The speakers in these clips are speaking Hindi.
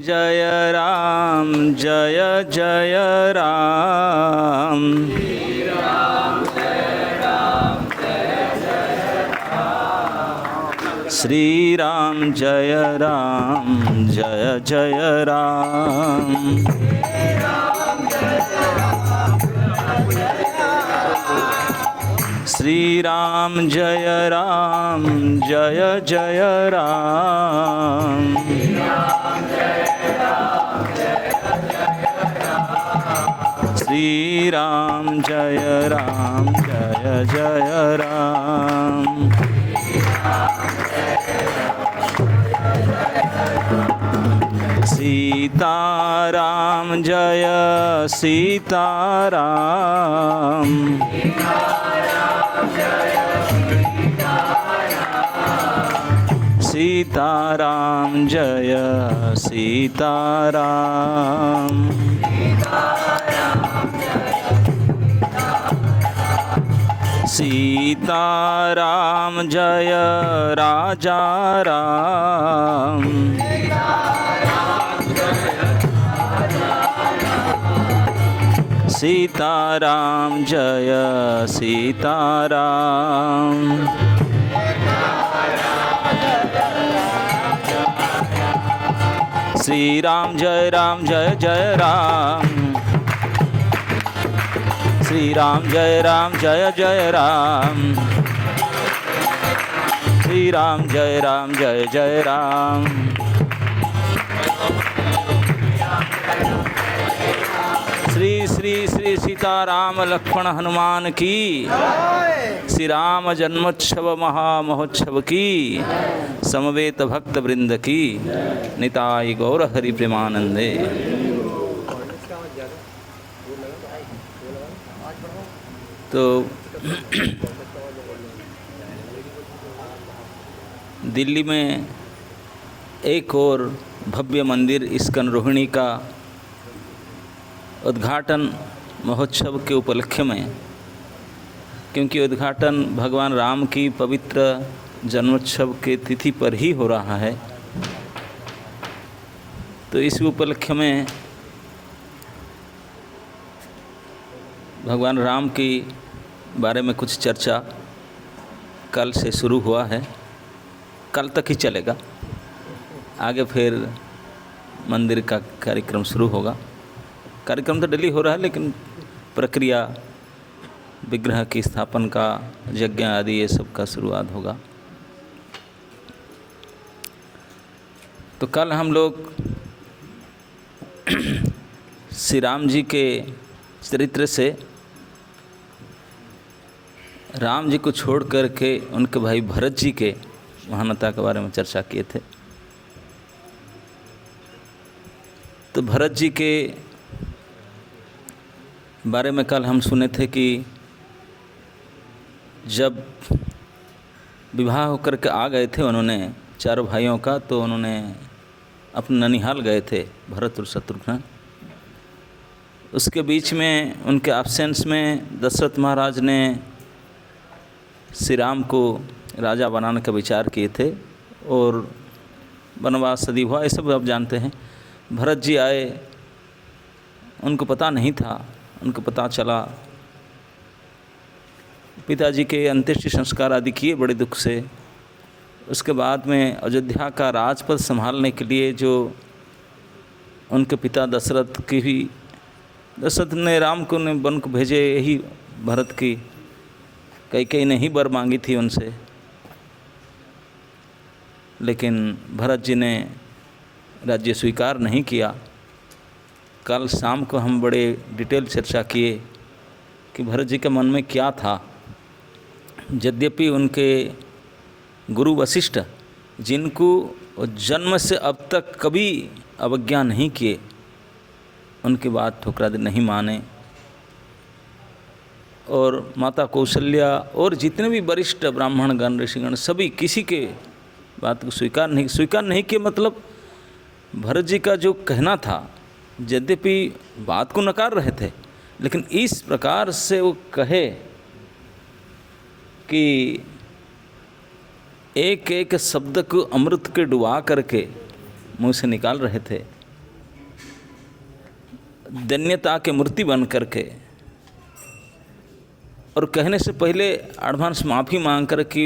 जय राम जय जय राम। श्री राम जय राम जय जय राम। श्री राम जय राम जय जय राम। श्री राम जय राम जय जय राम। सीताराम जय सीताराम। सीताराम जय सीताराम। सीताराम जय राजा राम। सीताराम जय सीताराम। श्री राम जय जय राम। श्री राम जय जय राम। श्री राम जय जय राम। श्री श्री श्री सीताराम लक्ष्मण हनुमान की। श्री राम जन्मोत्सव महामहोत्सव की। समवेत भक्त वृंद की। निताई गौर हरि प्रेमानंदे। तो दिल्ली में एक और भव्य मंदिर इस्कॉन रोहिणी का उद्घाटन महोत्सव के उपलक्ष्य में, क्योंकि उद्घाटन भगवान राम की पवित्र जन्मोत्सव के तिथि पर ही हो रहा है, तो इस उपलक्ष्य में भगवान राम की बारे में कुछ चर्चा कल से शुरू हुआ है, कल तक ही चलेगा, आगे फिर मंदिर का कार्यक्रम शुरू होगा। कार्यक्रम तो डेली हो रहा है, लेकिन प्रक्रिया विग्रह की स्थापन का, यज्ञ आदि ये सब का शुरुआत होगा। तो कल हम लोग श्री राम जी के चरित्र से राम जी को छोड़ करके उनके भाई भरत जी के महानता के बारे में चर्चा किए थे। तो भरत जी के बारे में कल हम सुने थे कि जब विवाह होकर के आ गए थे उन्होंने चारों भाइयों का, तो उन्होंने अपने ननिहाल गए थे भरत और शत्रुघ्न। उसके बीच में उनके एब्सेंस में दशरथ महाराज ने श्री राम को राजा बनाने का विचार किए थे और वनवास आदि हुआ, ये सब आप जानते हैं। भरत जी आए, उनको पता नहीं था, उनको पता चला, पिताजी के अंत्येष्टि संस्कार आदि किए बड़े दुख से। उसके बाद में अयोध्या का राजपद संभालने के लिए जो उनके पिता दशरथ की भी, दशरथ ने राम को ने वन को भेजे, यही भरत की कई ने ही वर मांगी थी उनसे, लेकिन भरत जी ने राज्य स्वीकार नहीं किया। कल शाम को हम बड़े डिटेल चर्चा किए कि भरत जी के मन में क्या था। यद्यपि उनके गुरु वशिष्ठ, जिनको जन्म से अब तक कभी अवज्ञा नहीं किए, उनकी बात ठुकरा दे नहीं माने, और माता कौशल्या और जितने भी वरिष्ठ ब्राह्मणगण ऋषिगण सभी किसी के बात को स्वीकार नहीं किए। मतलब भरत जी का जो कहना था, यद्यपि बात को नकार रहे थे, लेकिन इस प्रकार से वो कहे कि एक एक शब्द को अमृत के डुबा करके मुँह से निकाल रहे थे, दैन्यता के मूर्ति बन करके, और कहने से पहले एडवांस माफ़ी मांग कर कि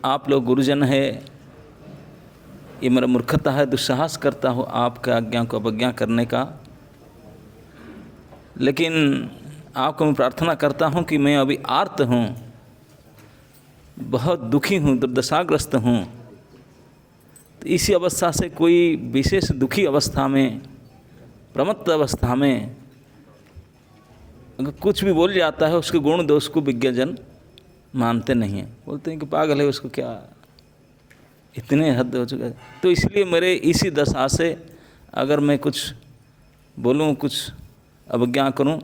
आप लोग गुरुजन है, ये मेरा मूर्खता है, दुस्साहस करता हूँ आपका आज्ञा को अवज्ञा करने का, लेकिन आपको मैं प्रार्थना करता हूँ कि मैं अभी आर्त हूँ, बहुत दुखी हूँ, दुर्दशाग्रस्त हूँ। तो इसी अवस्था से कोई विशेष दुखी अवस्था में, प्रमत्त अवस्था में अगर कुछ भी बोल जाता है, उसके गुण दोष को विज्ञजन मानते नहीं हैं, बोलते हैं कि पागल है, उसको क्या, इतने हद हो चुका है। तो इसलिए मेरे इसी दशा से अगर मैं कुछ बोलूँ, कुछ अवज्ञा करूँ,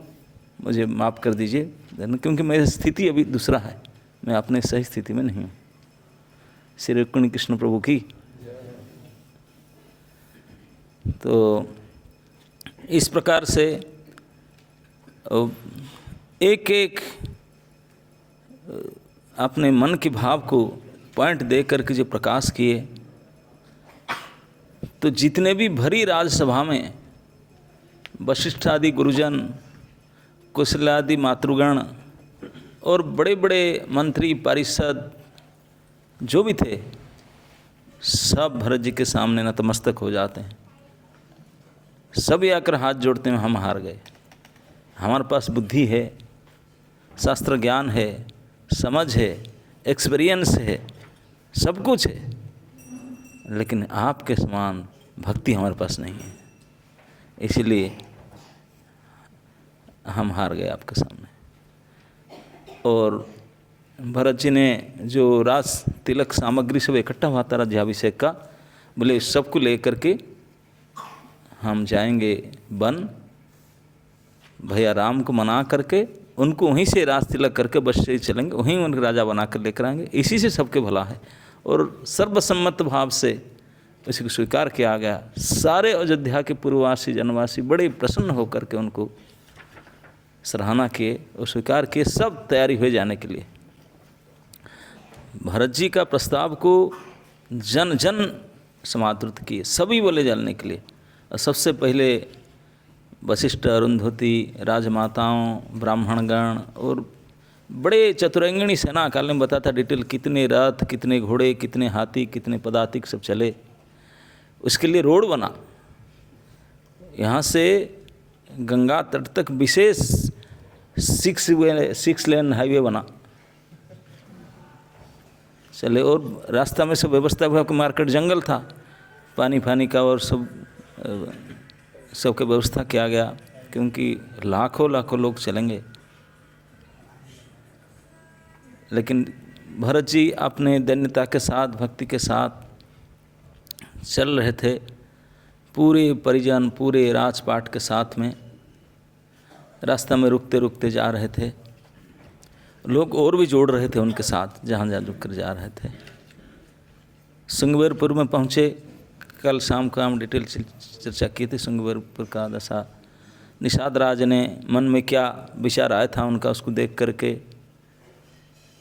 मुझे माफ़ कर दीजिए, क्योंकि मेरी स्थिति अभी दूसरा है, मैं अपने सही स्थिति में नहीं हूँ। श्री रुक्मिणी कृष्ण प्रभु की। तो इस प्रकार से एक एक अपने मन के भाव को पॉइंट दे करके जो प्रकाश किए, तो जितने भी भरी राजसभा में वशिष्ठ आदि गुरुजन, कुशलादि मातृगण और बड़े बड़े मंत्री पारिषद जो भी थे, सब भरत जी के सामने नतमस्तक हो जाते हैं। सब आकर हाथ जोड़ते हैं, हम हार गए, हमारे पास बुद्धि है, शास्त्र ज्ञान है, समझ है, एक्सपीरियंस है, सब कुछ है, लेकिन आपके समान भक्ति हमारे पास नहीं है, इसीलिए हम हार गए आपके सामने। और भरत जी ने जो रास तिलक सामग्री सब इकट्ठा हुआ था राज्याभिषेक का, बोले इस सबको लेकर के हम जाएंगे वन, भैया राम को मना करके उनको वहीं से रास तिलक करके बस से ही चलेंगे, वहीं उनको राजा बना कर लेकर आएंगे, इसी से सबके भला है। और सर्वसम्मत भाव से इसी को स्वीकार किया गया। सारे अयोध्या के पूर्ववासी जनवासी बड़े प्रसन्न होकर के उनको सराहना किए और स्वीकार किए, सब तैयारी हुए जाने के लिए। भरत जी का प्रस्ताव को जन जन समादृत किए, सभी बोले जाने के लिए। और सबसे पहले वशिष्ठ, अरुंधति, राजमाताओं, ब्राह्मणगण और बड़े चतुरंगिणी सेना, काल में बताता डिटेल कितने रथ, कितने घोड़े, कितने हाथी, कितने पदातिक सब चले। उसके लिए रोड बना, यहाँ से गंगा तट तक विशेष 6 लेन हाईवे बना चले। और रास्ता में सब व्यवस्था हुआ कि मार्केट जंगल था, पानी फानी का और सबके व्यवस्था किया गया, क्योंकि लाखों लाखों लोग चलेंगे। लेकिन भरत जी अपने दैन्यता के साथ, भक्ति के साथ चल रहे थे, पूरे परिजन, पूरे राजपाट के साथ में रास्ता में रुकते रुकते जा रहे थे। लोग और भी जोड़ रहे थे उनके साथ, जहाँ जहाँ रुक कर जा रहे थे। श्रृंगवेरपुर में पहुँचे, कल शाम को हम डिटेल चर्चा की थी श्रृंगवेरपुर का दशा। निषाद राज ने मन में क्या विचार आया था उनका, उसको देख करके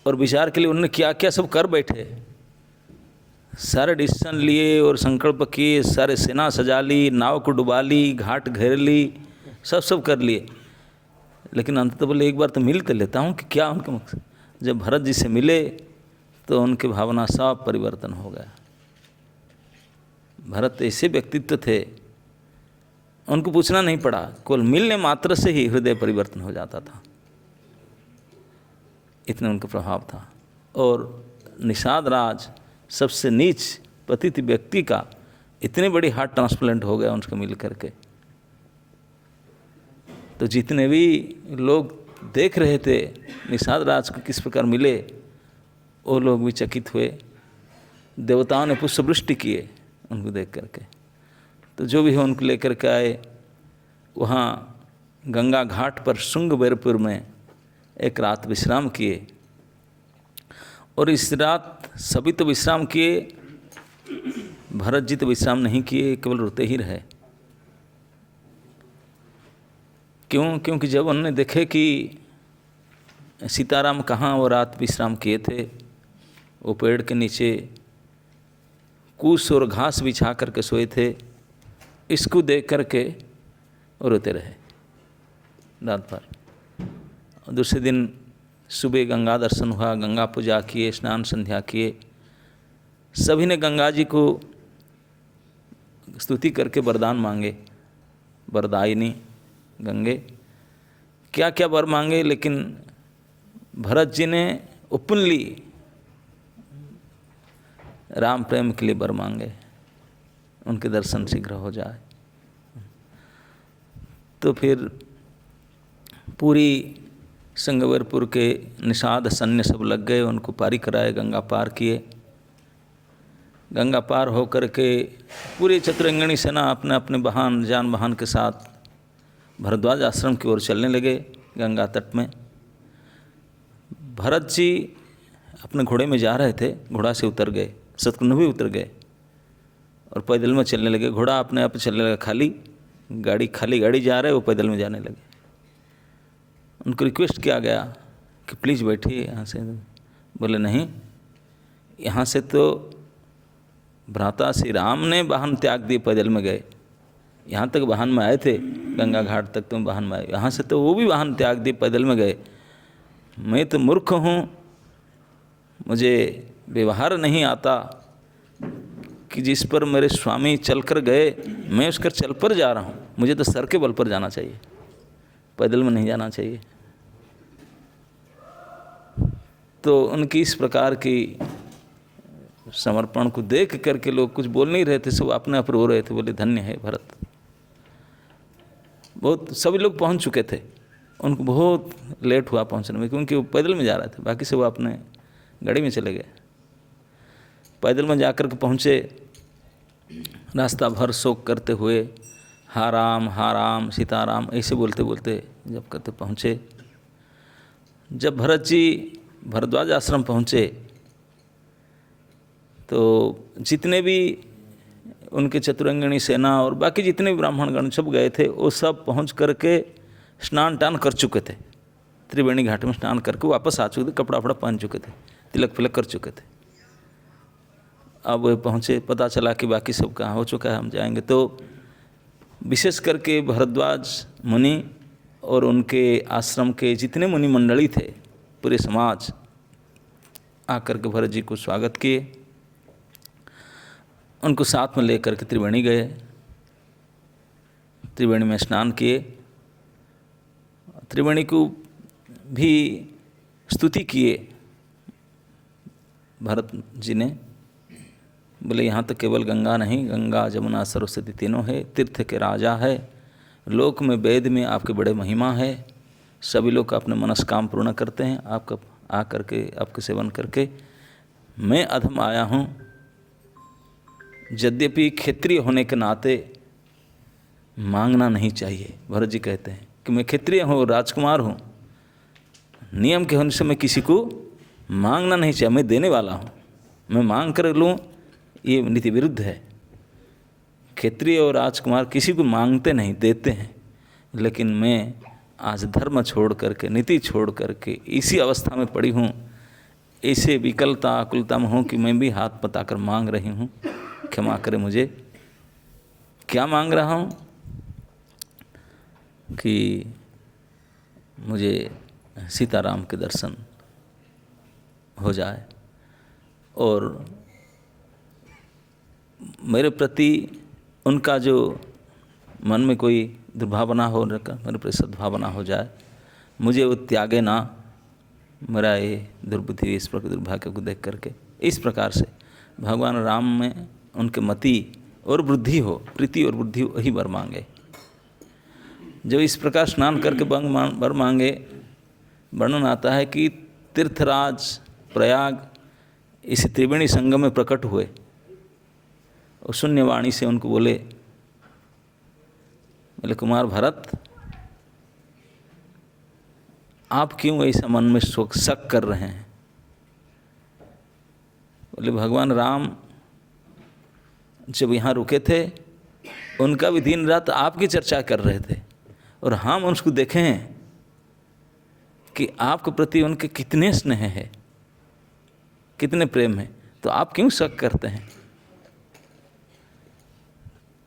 और विचार के लिए उन्होंने क्या क्या सब कर बैठे, सारे डिसीजन लिए और संकल्प किए, सारे सेना सजा ली, नाव को डुबा ली, घाट घेर ली, सब कर लिए। लेकिन अंततः बोले एक बार तो मिल तो लेता हूँ कि क्या उनका मकसद। जब भरत जी से मिले तो उनके भावना सब परिवर्तन हो गया। भरत ऐसे व्यक्तित्व थे, उनको पूछना नहीं पड़ा, केवल मिलने मात्र से ही हृदय परिवर्तन हो जाता था, इतना उनका प्रभाव था। और निषाद राज सबसे नीच पतित व्यक्ति का इतने बड़ी हार्ट ट्रांसप्लांट हो गया उनसे मिल करके। तो जितने भी लोग देख रहे थे निषाद राज को किस प्रकार मिले, वो लोग भी चकित हुए। देवताओं ने पुष्पवृष्टि किए उनको देख करके। तो जो भी है उनको लेकर के आए, वहाँ गंगा घाट पर श्रृंगवेरपुर में एक रात विश्राम किए। और इस रात सभी तो विश्राम किए, भरत जी तो विश्राम नहीं किए, केवल रोते ही रहे। क्यों? क्योंकि जब उन्होंने देखे कि सीताराम कहाँ वो रात विश्राम किए थे, वो पेड़ के नीचे कुश और घास बिछा करके सोए थे, इसको देख करके और रोते रहे रात भर। और दूसरे दिन सुबह गंगा दर्शन हुआ, गंगा पूजा किए, स्नान संध्या किए। सभी ने गंगा जी को स्तुति करके वरदान मांगे, वरदायिनी गंगे क्या क्या वर मांगे, लेकिन भरत जी ने ओपनली राम प्रेम के लिए वर मांगे, उनके दर्शन शीघ्र हो जाए। तो फिर पूरी संगवेरपुर के निषाद सैन्य सब लग गए, उनको पारी कराए, गंगा पार किए। गंगा पार होकर के पूरी चतुरंगिणी सेना अपने अपने वाहन जान वाहन के साथ भरद्वाज आश्रम की ओर चलने लगे गंगा तट में। भरत जी अपने घोड़े में जा रहे थे, घोड़ा से उतर गए, शत्रुघ्न भी उतर गए और पैदल में चलने लगे। घोड़ा अपने आप चलने लगा, खाली गाड़ी जा रहे, वो पैदल में जाने लगे। उनको रिक्वेस्ट किया गया कि प्लीज़ बैठिए यहाँ से। बोले नहीं, यहाँ से तो भ्राता श्री राम ने वाहन त्याग दिए, पैदल में गए। यहाँ तक वाहन में आए थे, गंगा घाट तक तुम वाहन में आए, यहाँ से तो वो भी वाहन त्याग दिए, पैदल में गए। मैं तो मूर्ख हूँ, मुझे व्यवहार नहीं आता कि जिस पर मेरे स्वामी चलकर गए मैं उसकर चल पर जा रहा हूँ। मुझे तो सर के बल पर जाना चाहिए, पैदल में नहीं जाना चाहिए। तो उनकी इस प्रकार की समर्पण को देख करके लोग कुछ बोल नहीं रहे थे, सब अपने आप रो रहे थे। बोले धन्य है भरत। बहुत सभी लोग पहुंच चुके थे, उनको बहुत लेट हुआ पहुंचने में, क्योंकि वो पैदल में जा रहे थे, बाकी से वो अपने गाड़ी में चले गए। पैदल में जाकर के पहुँचे, रास्ता भर शोक करते हुए हा राम सीताराम ऐसे बोलते बोलते जब करते पहुँचे। जब भरत जी भरद्वाज आश्रम पहुँचे तो जितने भी उनके चतुरंगिणी सेना और बाकी जितने भी ब्राह्मणगण सब गए थे, वो सब पहुँच करके स्नान टान कर चुके थे। त्रिवेणी घाट में स्नान करके वापस आ चुके थे, कपड़ा वपड़ा पहन चुके थे, तिलक फिलक कर चुके थे। अब वे पहुँचे, पता चला कि बाकी सब कहाँ हो चुका है, हम जाएंगे। तो विशेष करके भरद्वाज मुनि और उनके आश्रम के जितने मुनि मंडली थे, पूरे समाज आकर के भरत जी को स्वागत किए, उनको साथ में लेकर के त्रिवेणी गए, त्रिवेणी में स्नान किए। त्रिवेणी को भी स्तुति किए भरत जी ने। बोले यहाँ तो केवल गंगा नहीं, गंगा जमुना सरस्वती तीनों है, तीर्थ के राजा है, लोक में वेद में आपके बड़े महिमा है, सभी लोग अपने मनस्काम पूर्ण करते हैं आपका आ करके, आपके सेवन करके। मैं अधम आया हूँ, यद्यपि क्षत्रिय होने के नाते मांगना नहीं चाहिए। भरत जी कहते हैं कि मैं क्षत्रिय हूँ, राजकुमार हूँ, नियम के होने से मैं किसी को मांगना नहीं चाहिए, मैं देने वाला हूँ। मैं मांग कर लूँ ये नीति विरुद्ध है। क्षत्रिय और राजकुमार किसी को मांगते नहीं, देते हैं। लेकिन मैं आज धर्म छोड़ करके, नीति छोड़ करके इसी अवस्था में पड़ी हूँ, ऐसे विकलता आकुलता में हूँ कि मैं भी हाथ पताकर मांग रही हूँ, क्षमा करें मुझे। क्या मांग रहा हूँ कि मुझे सीताराम के दर्शन हो जाए और मेरे प्रति उनका जो मन में कोई दुर्भावना हो, मेरे प्रति सद्भावना हो जाए, मुझे वो त्यागे ना, मेरा ये दुर्बुद्धि, इस प्रकार दुर्भाग्य को देख करके इस प्रकार से भगवान राम में उनके मति और बुद्धि हो, प्रीति और बुद्धि वही वर मांगे। जब इस प्रकार स्नान करके वर मांगे, वर्णन आता है कि तीर्थराज प्रयाग इस त्रिवेणी संगम में प्रकट हुए और शून्यवाणी से उनको बोले कुमार भरत, आप क्यों ऐसा मन में शक कर रहे हैं? बोले भगवान राम जब यहाँ रुके थे, उनका भी दिन रात आपकी चर्चा कर रहे थे और हम उसको देखे हैं कि आपके प्रति उनके कितने स्नेह है, कितने प्रेम है, तो आप क्यों शक करते हैं?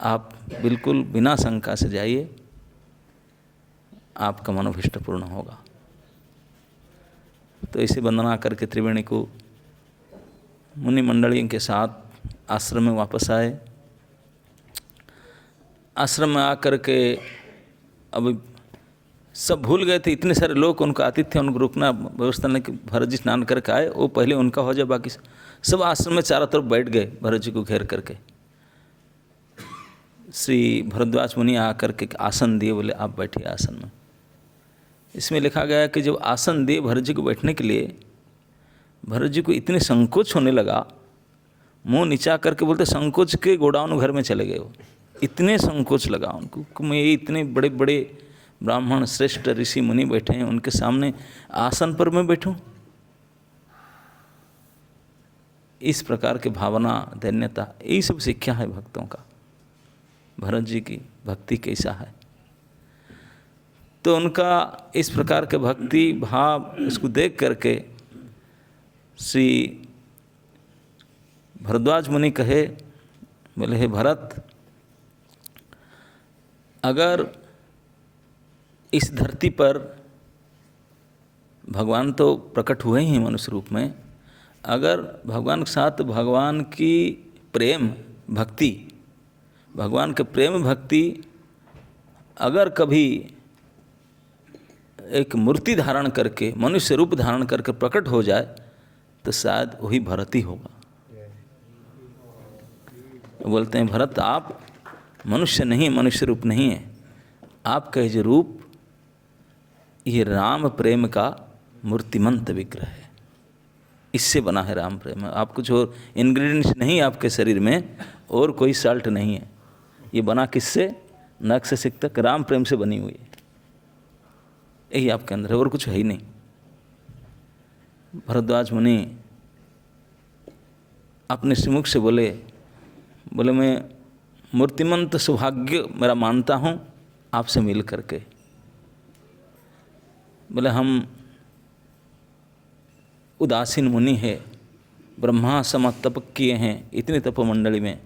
आप बिल्कुल बिना शंका से जाइए, आपका मनोभिष्ट पूर्ण होगा। तो इसे वंदना करके त्रिवेणी को मुनि मंडलियों के साथ आश्रम में वापस आए। आश्रम में आकर के अब सब भूल गए थे, इतने सारे लोग उनका आतिथ्य, उनको रुकना व्यवस्था नहीं कि भरत जी स्नान करके आए, वो पहले उनका हो जाए, बाकी सब आश्रम में चारों तरफ बैठ गए भरत जी को घेर करके। श्री भरद्वाज मुनि आकर के आसन दिए, बोले आप बैठिए आसन में। इसमें लिखा गया कि जब आसन दिए भरत जी को बैठने के लिए, भरत जी को इतने संकोच होने लगा, मुंह नीचा करके बोलते संकोच के गोडाउन घर में चले गए वो। इतने संकोच लगा उनको कि मैं इतने बड़े बड़े ब्राह्मण श्रेष्ठ ऋषि मुनि बैठे हैं, उनके सामने आसन पर मैं बैठूं। इस प्रकार के भावना, दैन्यता, यही सब शिक्षा है भक्तों का। भरत जी की भक्ति कैसा है, तो उनका इस प्रकार के भक्ति भाव इसको देख करके श्री भरद्वाज मुनि कहे, बोले हे भरत, अगर इस धरती पर भगवान तो प्रकट हुए ही मनुष्य रूप में, अगर भगवान के साथ भगवान की प्रेम भक्ति, भगवान के प्रेम भक्ति अगर कभी एक मूर्ति धारण करके, मनुष्य रूप धारण करके प्रकट हो जाए, तो शायद वही भरत ही होगा। बोलते हैं भरत आप मनुष्य नहीं, मनुष्य रूप नहीं है, आपका जो रूप ये राम प्रेम का मूर्तिमंत विग्रह है, इससे बना है राम प्रेम। आपको जो इंग्रेडिएंट्स नहीं आपके शरीर में, और कोई साल्ट नहीं है, ये बना किससे, नख से सिक तक राम प्रेम से बनी हुई है, यही आपके अंदर है, और कुछ है ही नहीं। भरद्वाज मुनि अपने श्रीमुख से बोले मैं मूर्तिमंत सौभाग्य मेरा मानता हूँ आपसे मिल करके। बोले हम उदासीन मुनि है, ब्रह्मा सम तप किए हैं, इतनी तपोमंडली में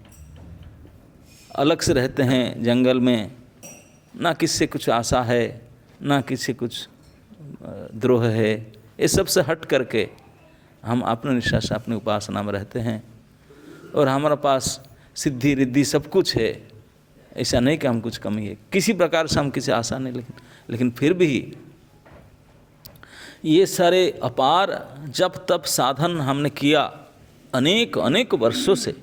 अलग से रहते हैं जंगल में, ना किससे कुछ आशा है, ना किसी कुछ द्रोह है, ये सब से हट करके हम अपने निष्ठा से अपनी उपासना में रहते हैं, और हमारे पास सिद्धि रिद्धि सब कुछ है। ऐसा नहीं कि हम कुछ कमी है, किसी प्रकार से हम किसी आशा नहीं, लेकिन फिर भी ये सारे अपार जप तप साधन हमने किया अनेक अनेक वर्षों से,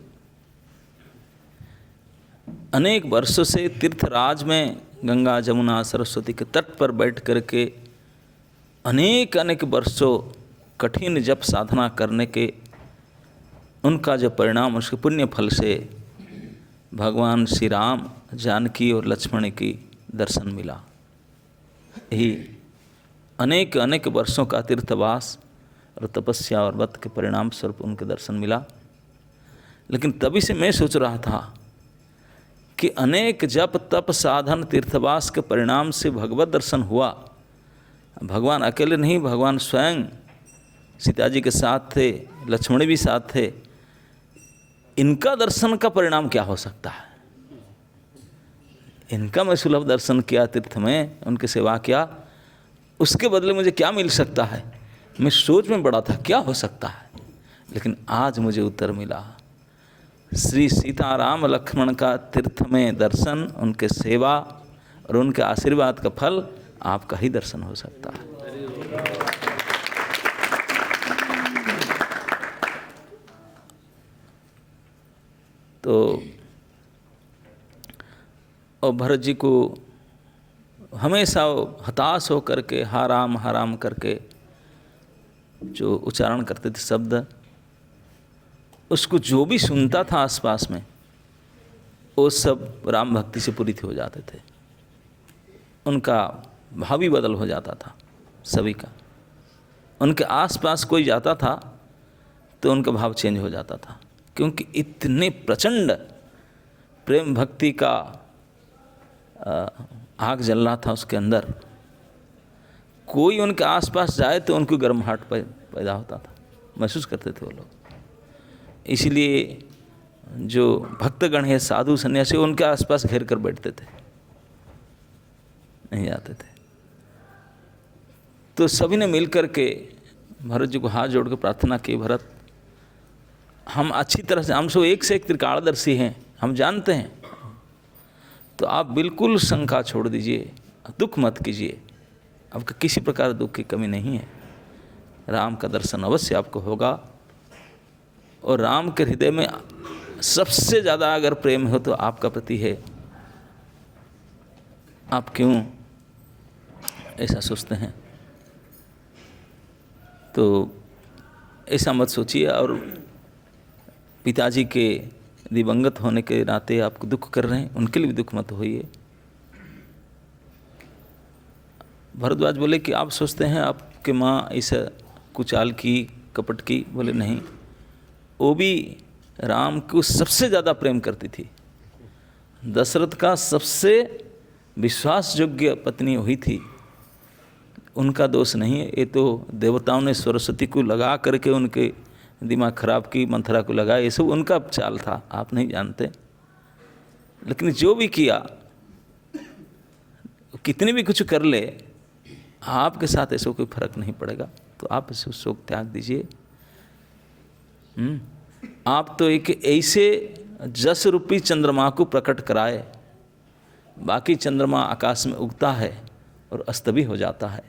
अनेक वर्षों से तीर्थराज में गंगा जमुना सरस्वती के तट पर बैठ करके अनेक अनेक वर्षों कठिन जप साधना करने के उनका जो परिणाम, उसके पुण्य फल से भगवान श्री राम, जानकी और लक्ष्मण की दर्शन मिला। यही अनेक अनेक वर्षों का तीर्थवास और तपस्या और व्रत के परिणाम स्वरूप उनके दर्शन मिला। लेकिन तभी से मैं सोच रहा था कि अनेक जप तप साधन तीर्थवास के परिणाम से भगवत दर्शन हुआ। भगवान अकेले नहीं, भगवान स्वयं सीता जी के साथ थे, लक्ष्मण भी साथ थे। इनका दर्शन का परिणाम क्या हो सकता है? इनका मैं सुलभ दर्शन किया तीर्थ में, उनकी सेवा किया, उसके बदले मुझे क्या मिल सकता है? मैं सोच में पड़ा था क्या हो सकता है, लेकिन आज मुझे उत्तर मिला। श्री सीताराम लक्ष्मण का तीर्थ में दर्शन, उनके सेवा और उनके आशीर्वाद का फल आपका ही दर्शन हो सकता है। तो और भरत जी को हमेशा हताश हो करके हाराम करके जो उच्चारण करते थे शब्द, उसको जो भी सुनता था आसपास में, वो सब राम भक्ति से पूरित हो जाते थे। उनका भाव ही बदल हो जाता था सभी का। उनके आसपास कोई जाता था तो उनका भाव चेंज हो जाता था, क्योंकि इतने प्रचंड प्रेम भक्ति का आग जल रहा था उसके अंदर। कोई उनके आसपास जाए तो उनको गर्माहट पैदा होता था, महसूस करते थे वो लोग। इसलिए जो भक्तगण है, साधु सन्यासी, उनके आसपास घेर कर बैठते थे, नहीं आते थे। तो सभी ने मिल कर के भरत जी को हाथ जोड़ के प्रार्थना की, भरत हम अच्छी तरह से, हम सब एक से एक त्रिकालदर्शी हैं, हम जानते हैं, तो आप बिल्कुल शंका छोड़ दीजिए, दुख मत कीजिए, आपका किसी प्रकार दुख की कमी नहीं है, राम का दर्शन अवश्य आपको होगा। और राम के हृदय में सबसे ज़्यादा अगर प्रेम हो तो आपका प्रति है, आप क्यों ऐसा सोचते हैं? तो ऐसा मत सोचिए। और पिताजी के दिवंगत होने के नाते आपको दुख कर रहे हैं, उनके लिए भी दुख मत होइए। भरद्वाज बोले कि आप सोचते हैं आपके माँ ऐसा कुचाल की, कपट की? बोले नहीं, वो भी राम को सबसे ज़्यादा प्रेम करती थी, दशरथ का सबसे विश्वास योग्य पत्नी हुई थी, उनका दोष नहीं है। ये तो देवताओं ने सरस्वती को लगा करके उनके दिमाग खराब की, मंथरा को लगा, ये सब उनका चाल था, आप नहीं जानते। लेकिन जो भी किया, कितने भी कुछ कर ले, आपके साथ ऐसा कोई फर्क नहीं पड़ेगा, तो आप इसे शोक त्याग दीजिए। आप तो एक ऐसे जस रूपी चंद्रमा को प्रकट कराए, बाकी चंद्रमा आकाश में उगता है और अस्त भी हो जाता है,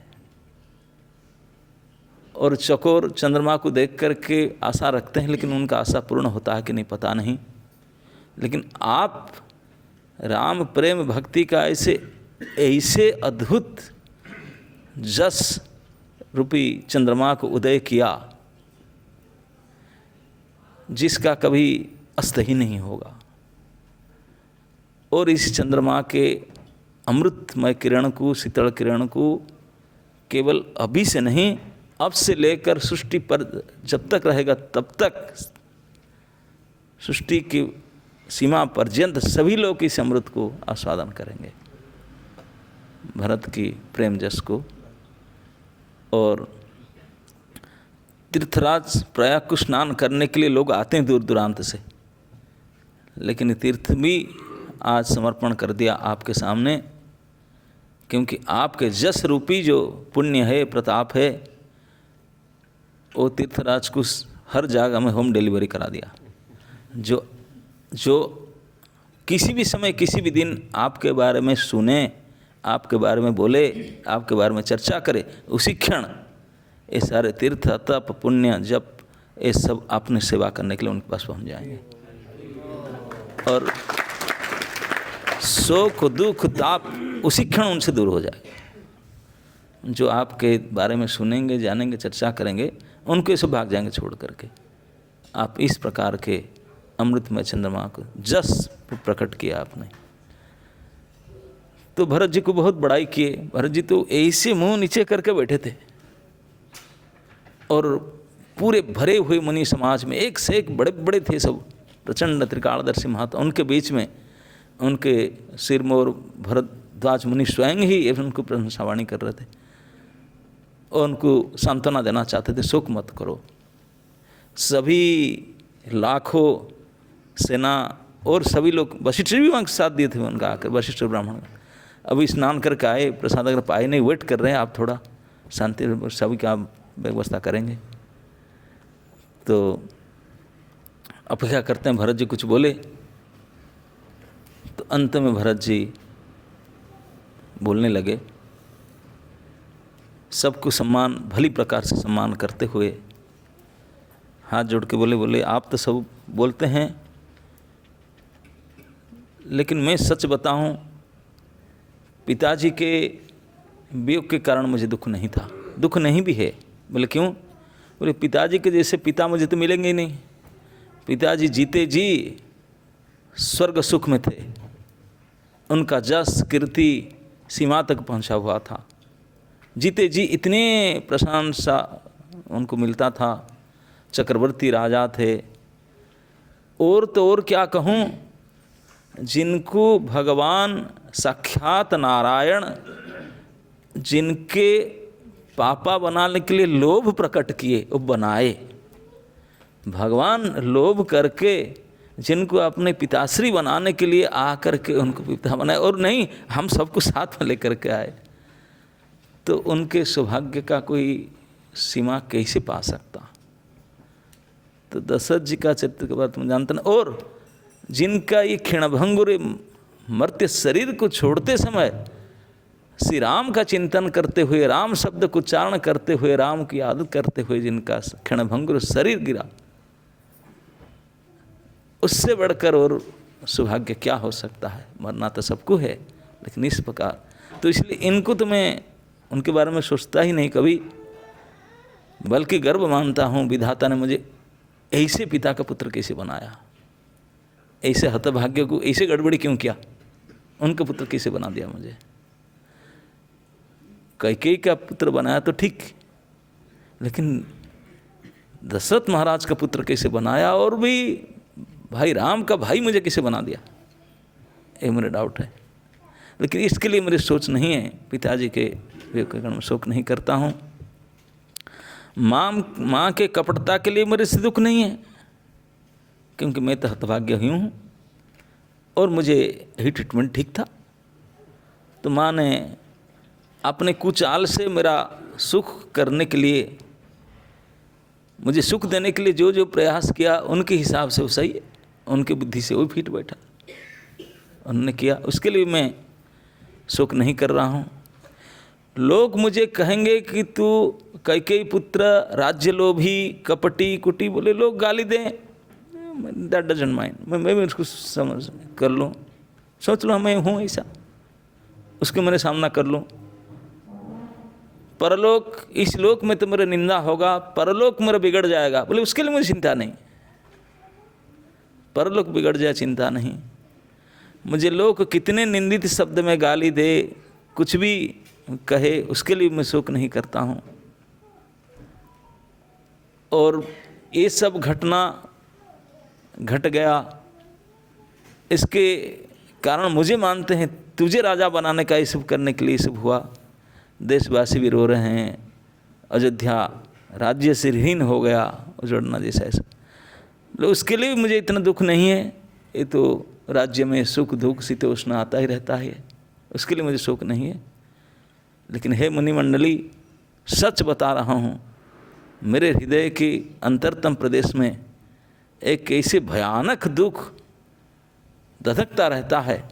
और चकोर चंद्रमा को देख करके आशा रखते हैं, लेकिन उनका आशा पूर्ण होता है कि नहीं पता नहीं। लेकिन आप राम प्रेम भक्ति का ऐसे अद्भुत जस रूपी चंद्रमा को उदय किया, जिसका कभी अस्त ही नहीं होगा, और इस चंद्रमा के अमृतमय किरण को, शीतल किरण को केवल अभी से नहीं, अब से लेकर सृष्टि पर जब तक रहेगा तब तक, सृष्टि की सीमा पर्यंत सभी लोग इस अमृत को आस्वादन करेंगे, भरत की प्रेम जस को। और तीर्थराज प्रयाग को स्नान करने के लिए लोग आते हैं दूर दूरांत से, लेकिन तीर्थ भी आज समर्पण कर दिया आपके सामने, क्योंकि आपके जस रूपी जो पुण्य है, प्रताप है, वो तीर्थराज को हर जगह में होम डिलीवरी करा दिया। जो किसी भी समय, किसी भी दिन आपके बारे में सुने, आपके बारे में बोले, आपके बारे में चर्चा करे, उसी क्षण ये सारे तीर्थ, तप, पुण्य, जप, ये सब अपने सेवा करने के लिए उनके पास पहुंच जाएंगे, और शोक, दुख, ताप उसी क्षण उनसे दूर हो जाएगा। जो आपके बारे में सुनेंगे, जानेंगे, चर्चा करेंगे, उनको सब भाग जाएंगे छोड़ करके। आप इस प्रकार के अमृतमय चंद्रमा को जस प्रकट किया आपने। तो भरत जी को बहुत बड़ाई किए। भरत जी तो ऐसे मुंह नीचे करके बैठे थे, और पूरे भरे हुए मुनि समाज में एक से एक बड़े बड़े थे सब, प्रचंड त्रिकालदर्शी महात्मा, उनके बीच में उनके सिरमौर भरद्वाज मुनि स्वयं ही उनको प्रशंसावाणी कर रहे थे, और उनको सांत्वना देना चाहते थे, शोक मत करो। सभी लाखों सेना और सभी लोग, वशिष्ठ भी वहाँ साथ दिए थे उनका आकर, वशिष्ठ ब्राह्मण अभी स्नान करके आए, प्रसाद अगर पाए नहीं, वेट कर रहे हैं, आप थोड़ा शांति, सभी का व्यवस्था करेंगे। तो अपेक्षा करते हैं भरत जी कुछ बोले, तो अंत में भरत जी बोलने लगे, सबको सम्मान, भली प्रकार से सम्मान करते हुए हाथ जोड़ के बोले आप तो सब बोलते हैं, लेकिन मैं सच बताऊं, पिताजी के वियोग के कारण मुझे दुख नहीं था, दुख नहीं भी है। बोले क्यों? बोले पिताजी के जैसे पिता मुझे तो मिलेंगे ही नहीं। पिताजी जीते जी स्वर्ग सुख में थे, उनका जस कीर्ति सीमा तक पहुंचा हुआ था, जीते जी इतने प्रशंसा उनको मिलता था, चक्रवर्ती राजा थे। और तो और क्या कहूँ, जिनको भगवान साक्षात नारायण जिनके पापा बनाने के लिए लोभ प्रकट किए, वो बनाए। भगवान लोभ करके जिनको अपने पिताश्री बनाने के लिए आकर के उनको पिता बनाए, और नहीं, हम सबको साथ में लेकर के आए। तो उनके सौभाग्य का कोई सीमा कैसे पा सकता। तो दशरथ जी का चरित्र के बारे में जानते ना। और जिनका ये क्षणभंगुर मर्त्य शरीर को छोड़ते समय श्री राम का चिंतन करते हुए, राम शब्द को उच्चारण करते हुए, राम की आदत करते हुए जिनका क्षणभंगुर शरीर गिरा, उससे बढ़कर और सौभाग्य क्या हो सकता है। मरना तो सबको है, लेकिन इस प्रकार। तो इसलिए इनको तो मैं उनके बारे में सोचता ही नहीं कभी, बल्कि गर्व मानता हूँ विधाता ने मुझे ऐसे पिता का पुत्र कैसे बनाया, ऐसे हतभाग्य को ऐसे गड़बड़ी क्यों किया, उनका पुत्र कैसे बना दिया मुझे। कैकेयी का पुत्र बनाया तो ठीक, लेकिन दशरथ महाराज का पुत्र कैसे बनाया, और भी भाई राम का भाई मुझे कैसे बना दिया, ये मेरे डाउट है। लेकिन इसके लिए मेरी सोच नहीं है, पिताजी के विवेक में शोक नहीं करता हूँ। माँ के कपटता के लिए मेरे से दुख नहीं है, क्योंकि मैं तो हतभाग्य ही हूँ और मुझे ही ट्रीटमेंट ठीक था। तो माँ ने अपने कुचाल से मेरा सुख करने के लिए, मुझे सुख देने के लिए जो जो प्रयास किया, उनके हिसाब से वो सही है, उनकी बुद्धि से वो फिट बैठा, उन्होंने किया, उसके लिए मैं शोक नहीं कर रहा हूँ। लोग मुझे कहेंगे कि तू कैकेयी पुत्र, राज्य लोभी, कपटी कुटी, बोले लोग गाली दें, दैट डजंट माइंड, मैं भी उसको समझ कर लूँ, सोच लो मैं हूँ ऐसा, उसके मैंने सामना कर लूँ। परलोक, इस लोक में तो मेरा निंदा होगा, परलोक मेरा बिगड़ जाएगा, बोले उसके लिए मुझे चिंता नहीं, परलोक बिगड़ जाए चिंता नहीं। मुझे लोग कितने निंदित शब्द में गाली दे, कुछ भी कहे, उसके लिए मैं शोक नहीं करता हूँ। और ये सब घटना घट गया, इसके कारण मुझे मानते हैं तुझे राजा बनाने का, ये सब करने के लिए सब हुआ। देशवासी भी रो रहे हैं, अयोध्या राज्य से हीन हो गया, उजड़ना जैसा ऐसा, उसके लिए भी मुझे इतना दुख नहीं है। ये तो राज्य में सुख दुख शीतोष्ण आता ही रहता है, उसके लिए मुझे शोक नहीं है। लेकिन हे मुनिमंडली, सच बता रहा हूँ, मेरे हृदय के अंतरतम प्रदेश में एक ऐसे भयानक दुख धधकता रहता है,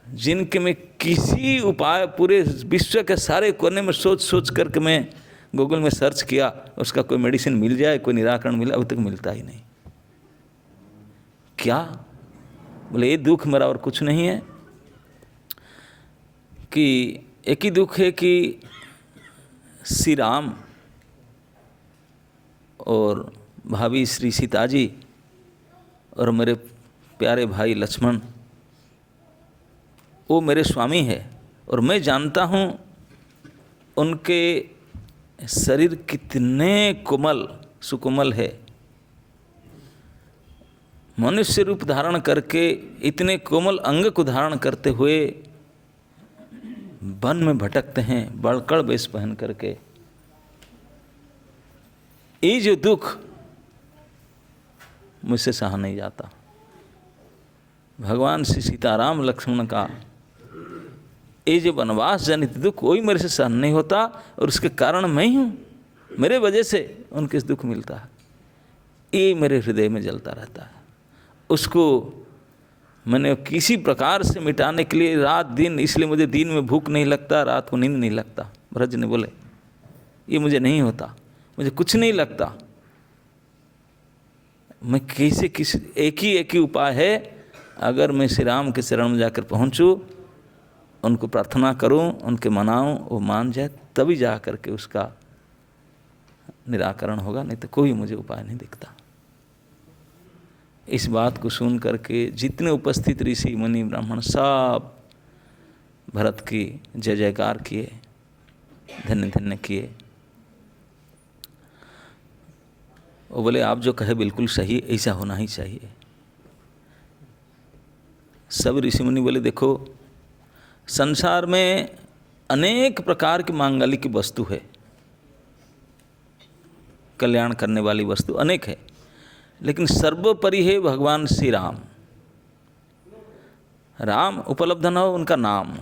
जिनके मैं किसी उपाय, पूरे विश्व के सारे कोने में सोच सोच करके मैं गूगल में सर्च किया, उसका कोई मेडिसिन मिल जाए, कोई निराकरण मिला, अभी तक मिलता ही नहीं। क्या बोले, ये दुख मेरा और कुछ नहीं है, कि एक ही दुख है कि श्री राम और भाभी श्री सीता जी और मेरे प्यारे भाई लक्ष्मण, वो मेरे स्वामी है, और मैं जानता हूँ उनके शरीर कितने कोमल सुकोमल है। मनुष्य रूप धारण करके इतने कोमल अंग को धारण करते हुए वन में भटकते हैं, बड़कड़ वेश पहन करके। ये जो दुख मुझसे सहा नहीं जाता। भगवान श्री सीताराम लक्ष्मण का ये जो वनवास जनित दुख, वही मेरे से सहन नहीं होता, और उसके कारण मैं ही हूँ, मेरे वजह से उनके दुख मिलता है। ये मेरे हृदय में जलता रहता है। उसको मैंने किसी प्रकार से मिटाने के लिए रात दिन, इसलिए मुझे दिन में भूख नहीं लगता, रात को नींद नहीं लगता। भरत जी ने बोले ये मुझे नहीं होता, मुझे कुछ नहीं लगता। मैं कैसे एक ही उपाय है, अगर मैं श्री राम के शरण में जाकर पहुँचूँ, उनको प्रार्थना करूं, उनके मनाऊं, वो मान जाए, तभी जा कर के उसका निराकरण होगा, नहीं तो कोई मुझे उपाय नहीं दिखता। इस बात को सुन करके जितने उपस्थित ऋषि मुनि ब्राह्मण सब भरत की जय जयकार किए, धन्य धन्य किए। वो बोले आप जो कहे बिल्कुल सही, ऐसा होना ही चाहिए। सब ऋषि मुनि बोले देखो, संसार में अनेक प्रकार की मांगलिक वस्तु है, कल्याण करने वाली वस्तु अनेक है, लेकिन सर्वोपरि है भगवान श्री राम। राम उपलब्ध न हो उनका नाम,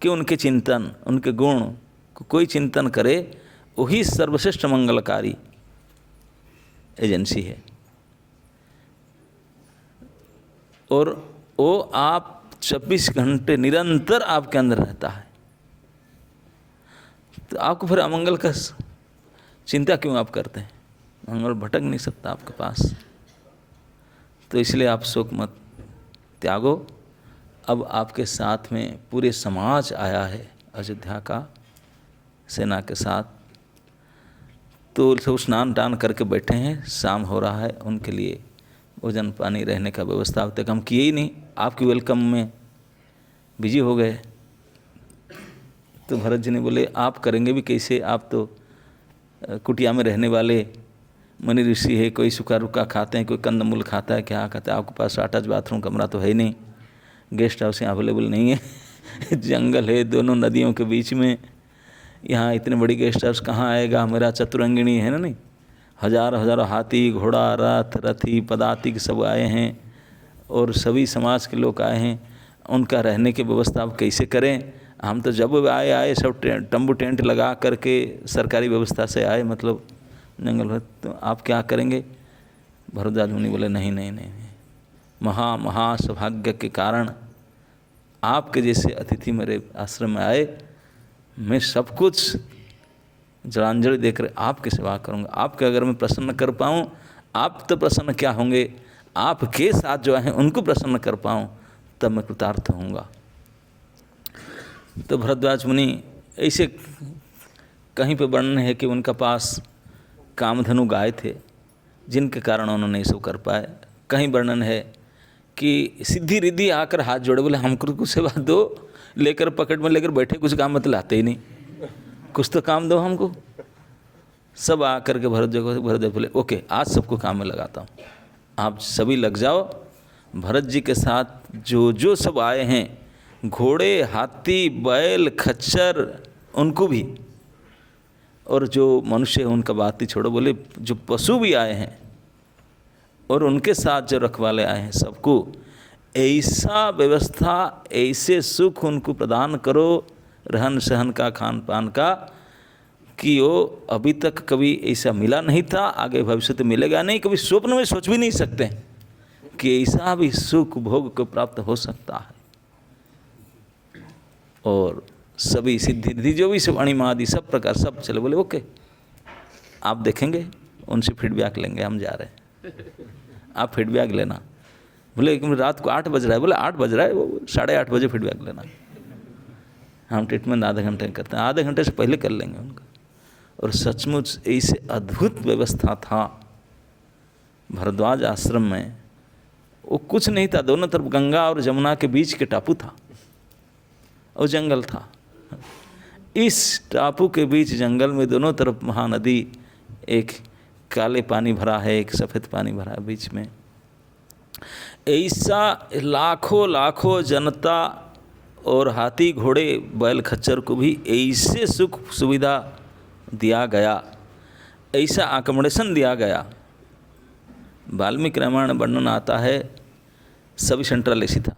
कि उनके चिंतन, उनके गुण कोई चिंतन करे वही सर्वश्रेष्ठ मंगलकारी एजेंसी है। और वो आप 24 घंटे निरंतर आपके अंदर रहता है, तो आपको फिर अमंगल का चिंता क्यों आप करते हैं? मंगल भटक नहीं सकता आपके पास। तो इसलिए आप शोक मत त्यागो। अब आपके साथ में पूरे समाज आया है अयोध्या का सेना के साथ, तो सब स्नान टान करके बैठे हैं, शाम हो रहा है, उनके लिए भोजन पानी रहने का व्यवस्था अब तक हम किए ही नहीं, आपकी वेलकम में बिजी हो गए। तो भरत जी ने बोले आप करेंगे भी कैसे, आप तो कुटिया में रहने वाले मुनि ऋषि है, कोई सूखा रुखा खाते हैं, कोई कंदमूल खाता है, क्या खाता है, आपके पास अटैच बाथरूम कमरा तो है ही नहीं, गेस्ट हाउस यहाँ अवेलेबल नहीं है जंगल है दोनों नदियों के बीच में, यहाँ इतने बड़ी गेस्ट हाउस कहाँ आएगा, मेरा चतुरंगिणी है ना, नहीं, हजारों हजारों हाथी घोड़ा रथ रथी पदातिक सब आए हैं और सभी समाज के लोग आए हैं, उनका रहने की व्यवस्था आप कैसे करें? हम तो जब आए सब तंबू टेंट लगा करके सरकारी व्यवस्था से आए, मतलब जंगल में, तो आप क्या करेंगे? भरद्वाज मुनि बोले नहीं नहीं नहीं, महा सौभाग्य के कारण आपके जैसे अतिथि मेरे आश्रम में आए, मैं सब कुछ जलांजलि देकर आपकी सेवा करूंगा। आपके अगर मैं प्रसन्न कर पाऊँ, आप तो प्रसन्न क्या होंगे, आपके साथ जो हैं उनको प्रसन्न कर पाऊँ तब मैं कृतार्थ होऊंगा। तो भरद्वाज मुनि ऐसे कहीं पे वर्णन है कि उनका पास कामधेनु गाय थे जिनके कारण उन्होंने ये सब कर पाए। कहीं वर्णन है कि सिद्धि रिद्धि आकर हाथ जोड़े, बोले हमको कुछ सेवा दो, लेकर पकड़ में लेकर बैठे, कुछ काम मत लाते ही नहीं, कुछ तो काम दो हमको। सब आकर के भरत बोले ओके आज सबको काम में लगाता हूँ, आप सभी लग जाओ। भरत जी के साथ जो जो सब आए हैं, घोड़े हाथी बैल खच्चर उनको भी, और जो मनुष्य है उनका बात ही छोड़ो, बोले जो पशु भी आए हैं और उनके साथ जो रखवाले आए हैं, सबको ऐसा व्यवस्था ऐसे सुख उनको प्रदान करो, रहन सहन का खान पान का, कि वो अभी तक कभी ऐसा मिला नहीं था, आगे भविष्य तो मिलेगा नहीं, कभी स्वप्न में सोच भी नहीं सकते कि ऐसा भी सुख भोग को प्राप्त हो सकता है। और सभी सिद्धि जो भी सब अणिमादि सब प्रकार सब चले, बोले ओके आप देखेंगे, उनसे फीडबैक लेंगे, हम जा रहे हैं, आप फीडबैक लेना। बोले रात को 8 बज रहा है, बोले 8 बज रहा है, वो 8:30 बजे फीडबैक लेना। हम ट्रीटमेंट आधे घंटे में करते हैं, आधे घंटे से पहले कर लेंगे उनका। और सचमुच ऐसे अद्भुत व्यवस्था था भरद्वाज आश्रम में, वो कुछ नहीं था, दोनों तरफ गंगा और जमुना के बीच के टापू था और जंगल था। इस टापू के बीच जंगल में दोनों तरफ महानदी, एक काले पानी भरा है, एक सफ़ेद पानी भरा है बीच में। ऐसा लाखों लाखों जनता और हाथी घोड़े बैल खच्चर को भी ऐसे सुख सुविधा दिया गया, ऐसा अकोमोडेशन दिया गया। वाल्मीकि रामायण वर्णन आता है सभी सेंट्रल एसी था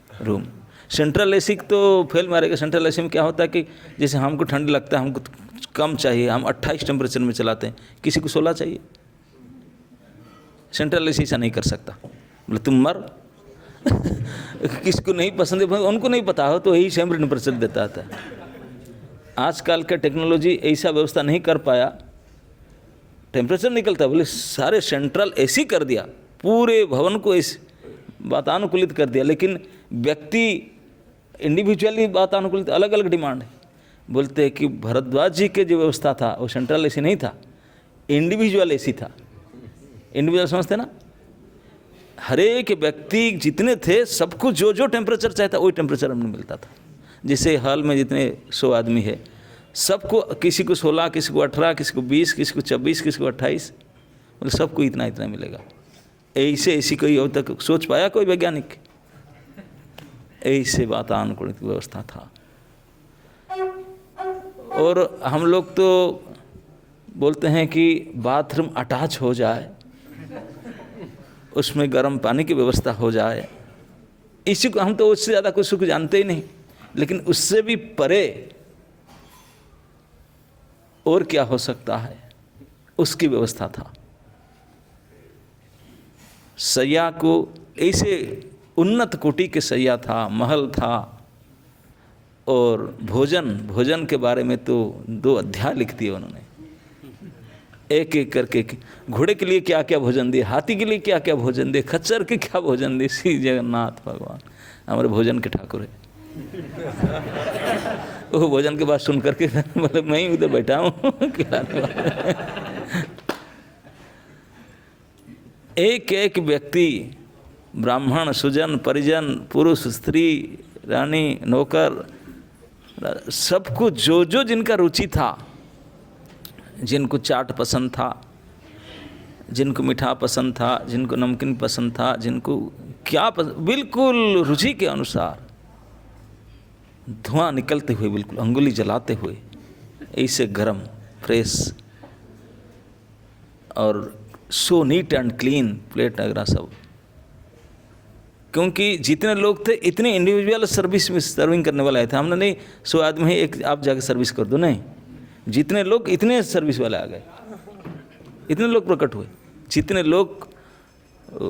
रूम। सेंट्रल एसी तो फेल मारेगा। सेंट्रल एसी में क्या होता है कि जैसे हमको ठंड लगता है, हमको कम चाहिए, हम 28 टेम्परेचर में चलाते हैं, किसी को 16 चाहिए। सेंट्रल एसी ऐसा नहीं कर सकता, बोले तुम मर किसको नहीं पसंद है, उनको नहीं पता हो तो यही सेम टेम्परेचर देता था। आजकल का टेक्नोलॉजी ऐसा व्यवस्था नहीं कर पाया, टेम्परेचर निकलता, बोले सारे सेंट्रल एसी कर दिया, पूरे भवन को ऐसे वातानुकूलित कर दिया। लेकिन व्यक्ति इंडिविजुअली वातानुकूलित, अलग अलग डिमांड है। बोलते हैं कि भरद्वाज जी के जो व्यवस्था था वो सेंट्रल एसी नहीं था, इंडिविजुअल एसी था। इंडिविजुअल समझते ना, हर एक व्यक्ति जितने थे सबको जो जो टेम्परेचर चाहता वही टेम्परेचर हमें मिलता था। जैसे हॉल में जितने 100 आदमी है, सबको किसी को 16, किसी को 18, किसी को 20, किसी को 24, किसी को 28, मतलब सबको इतना इतना मिलेगा। ऐसी कोई अब तक सोच पाया कोई वैज्ञानिक? ऐसे वातानुकूलित व्यवस्था था। और हम लोग तो बोलते हैं कि बाथरूम अटैच हो जाए, उसमें गर्म पानी की व्यवस्था हो जाए, इसी को हम तो उससे ज़्यादा कुछ सुख जानते ही नहीं। लेकिन उससे भी परे और क्या हो सकता है, उसकी व्यवस्था था। शैया को ऐसे उन्नत कोटि के शैया था, महल था, और भोजन के बारे में तो 2 अध्याय लिख दिए उन्होंने, एक एक करके। घोड़े के लिए क्या क्या भोजन दिए, हाथी के लिए क्या क्या भोजन दिए, खच्चर के क्या भोजन दिए। श्री जगन्नाथ भगवान हमारे भोजन के ठाकुर है। वो भोजन के बाद सुन करके बोले मैं ही उधर बैठा हूँ खिलाने वाला। एक एक व्यक्ति, ब्राह्मण, सुजन, परिजन, पुरुष, स्त्री, रानी, नौकर, सबको जो जो जिनका रुचि था, जिनको चाट पसंद था, जिनको मीठा पसंद था, जिनको नमकीन पसंद था, जिनको क्या बिल्कुल रुचि के अनुसार धुआं निकलते हुए, बिल्कुल अंगुली जलाते हुए, ऐसे गरम, फ्रेश और सो नीट एंड क्लीन प्लेट वगैरह सब। क्योंकि जितने लोग थे इतने इंडिविजुअल सर्विस में सर्विंग करने वाले आए थे। हमने नहीं 100 आदमी है, एक आप जाकर सर्विस कर दो, नहीं, जितने लोग इतने सर्विस वाले आ गए, इतने लोग प्रकट हुए, जितने लोग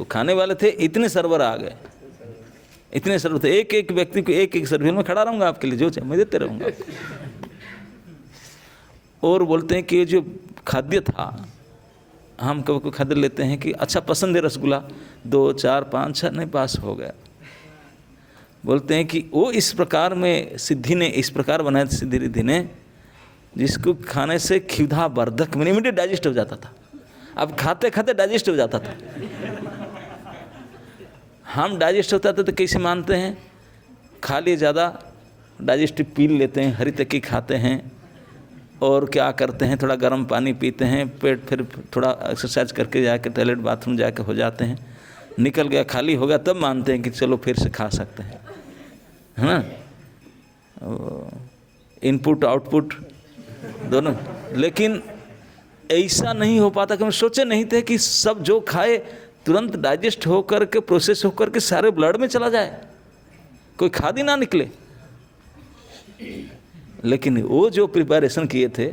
खाने वाले थे इतने सर्वर आ गए, इतने सर्वर थे। एक एक व्यक्ति को एक एक सर्विस में खड़ा रहूँगा आपके लिए, जो चाहे मैं देते रहूँगा। और बोलते हैं कि ये जो खाद्य था, हम कभी कोई खाद्य लेते हैं कि अच्छा पसंद है रसगुल्ला, 2, 4, 5, 6 नहीं पास हो गया। बोलते हैं कि वो इस प्रकार में सिद्धि ने इस प्रकार बनाया, सिद्धि रिद्धि ने, जिसको खाने से क्षुधा वर्धक में इमीडिएट डाइजेस्ट हो जाता था। अब खाते खाते डाइजेस्ट हो जाता था। हम डाइजेस्ट होता था तो कैसे मानते हैं, खा लिए ज़्यादा, डाइजेस्टिव पील लेते हैं, हरी तकी खाते हैं, और क्या करते हैं, थोड़ा गर्म पानी पीते हैं, पेट फिर थोड़ा एक्सरसाइज करके जाके टॉयलेट बाथरूम जाके हो जाते हैं, निकल गया, खाली हो गया, तब मानते हैं कि चलो फिर से खा सकते हैं, है ना। इनपुट आउटपुट दोनों। लेकिन ऐसा नहीं हो पाता कि हम सोचे नहीं थे कि सब जो खाए तुरंत डाइजेस्ट होकर के, प्रोसेस होकर के सारे ब्लड में चला जाए, कोई खाद ही ना निकले। लेकिन वो जो प्रिपरेशन किए थे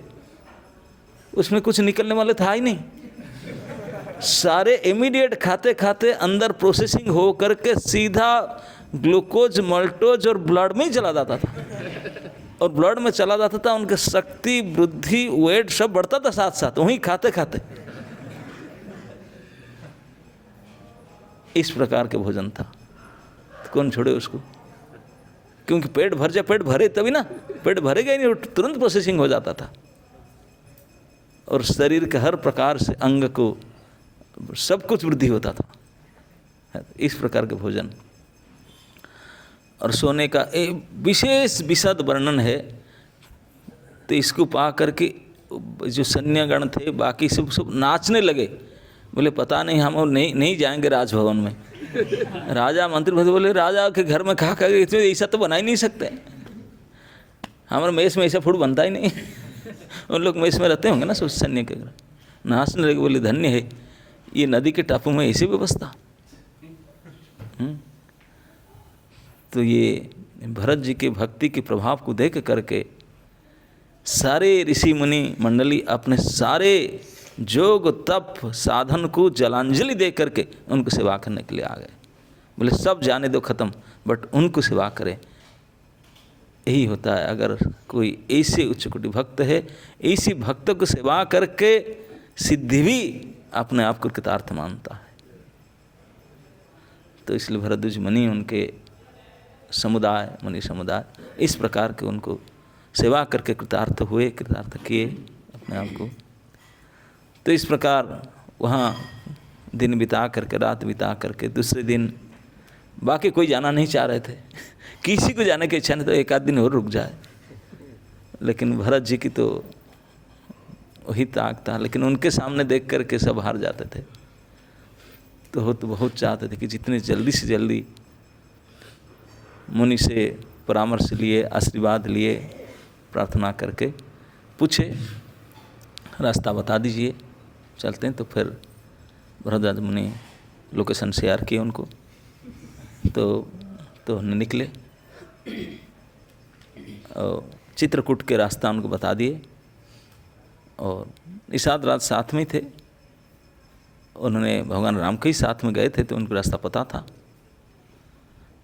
उसमें कुछ निकलने वाले था ही नहीं। सारे इमीडिएट खाते खाते अंदर प्रोसेसिंग हो करके सीधा ग्लूकोज, मल्टोज और ब्लड में ही चला जाता था, और ब्लड में चला जाता था, उनके शक्ति, वृद्धि, वेट सब बढ़ता था साथ साथ वहीं खाते खाते। इस प्रकार के भोजन था, तो कौन छोड़े उसको। क्योंकि पेट भर जाए, पेट भरे तभी ना, पेट भरेगा ही नहीं, तुरंत प्रोसेसिंग हो जाता था, और शरीर के हर प्रकार से अंग को सब कुछ वृद्धि होता था। इस प्रकार के भोजन। और सोने का एक विशेष विशद वर्णन है। तो इसको पा करके जो सैन्यगण थे बाकी सब नाचने लगे। बोले पता नहीं हम नहीं जाएंगे राजभवन में। राजा मंत्री बोले राजा के घर में खा कर इसमें ऐसा तो बना ही नहीं सकते, हमारे मेस में ऐसा फूड बनता ही नहीं। उन लोग मेस में रहते होंगे ना सब सैन्य के घर। नाचने लगे, बोले धन्य है ये नदी के टापू में ऐसी व्यवस्था। तो ये भरत जी के भक्ति के प्रभाव को देख करके सारे ऋषि मुनि मंडली अपने सारे जोग तप साधन को जलांजलि दे करके उनको सेवा करने के लिए आ गए। बोले सब जाने दो खत्म, बट उनको सेवा करें। यही होता है, अगर कोई ऐसे उच्च कोटि भक्त है, ऐसी भक्त को सेवा करके सिद्धि भी अपने आप को कृतार्थ मानता है। तो इसलिए भरद्वाज मुनि उनके समुदाय, मुनि समुदाय इस प्रकार के उनको सेवा करके कृतार्थ हुए, कृतार्थ किए अपने आप को। तो इस प्रकार वहाँ दिन बिता करके, रात बिता करके, दूसरे दिन बाकी कोई जाना नहीं चाह रहे थे। किसी को जाने की इच्छा नहीं, तो एक आध दिन और रुक जाए। लेकिन भरत जी की तो वही ताक था, लेकिन उनके सामने देख करके सब हार जाते थे। तो बहुत चाहते थे कि जितने जल्दी से जल्दी मुनि से परामर्श लिए, आशीर्वाद लिए, प्रार्थना करके पूछे रास्ता बता दीजिए, चलते हैं। तो फिर भरद्वाज मुनि लोकेशन शेयर किए उनको, तो निकले और चित्रकूट के रास्ता उनको बता दिए। और निषाद राज साथ में थे, उन्होंने भगवान राम के ही साथ में गए थे तो उनको रास्ता पता था,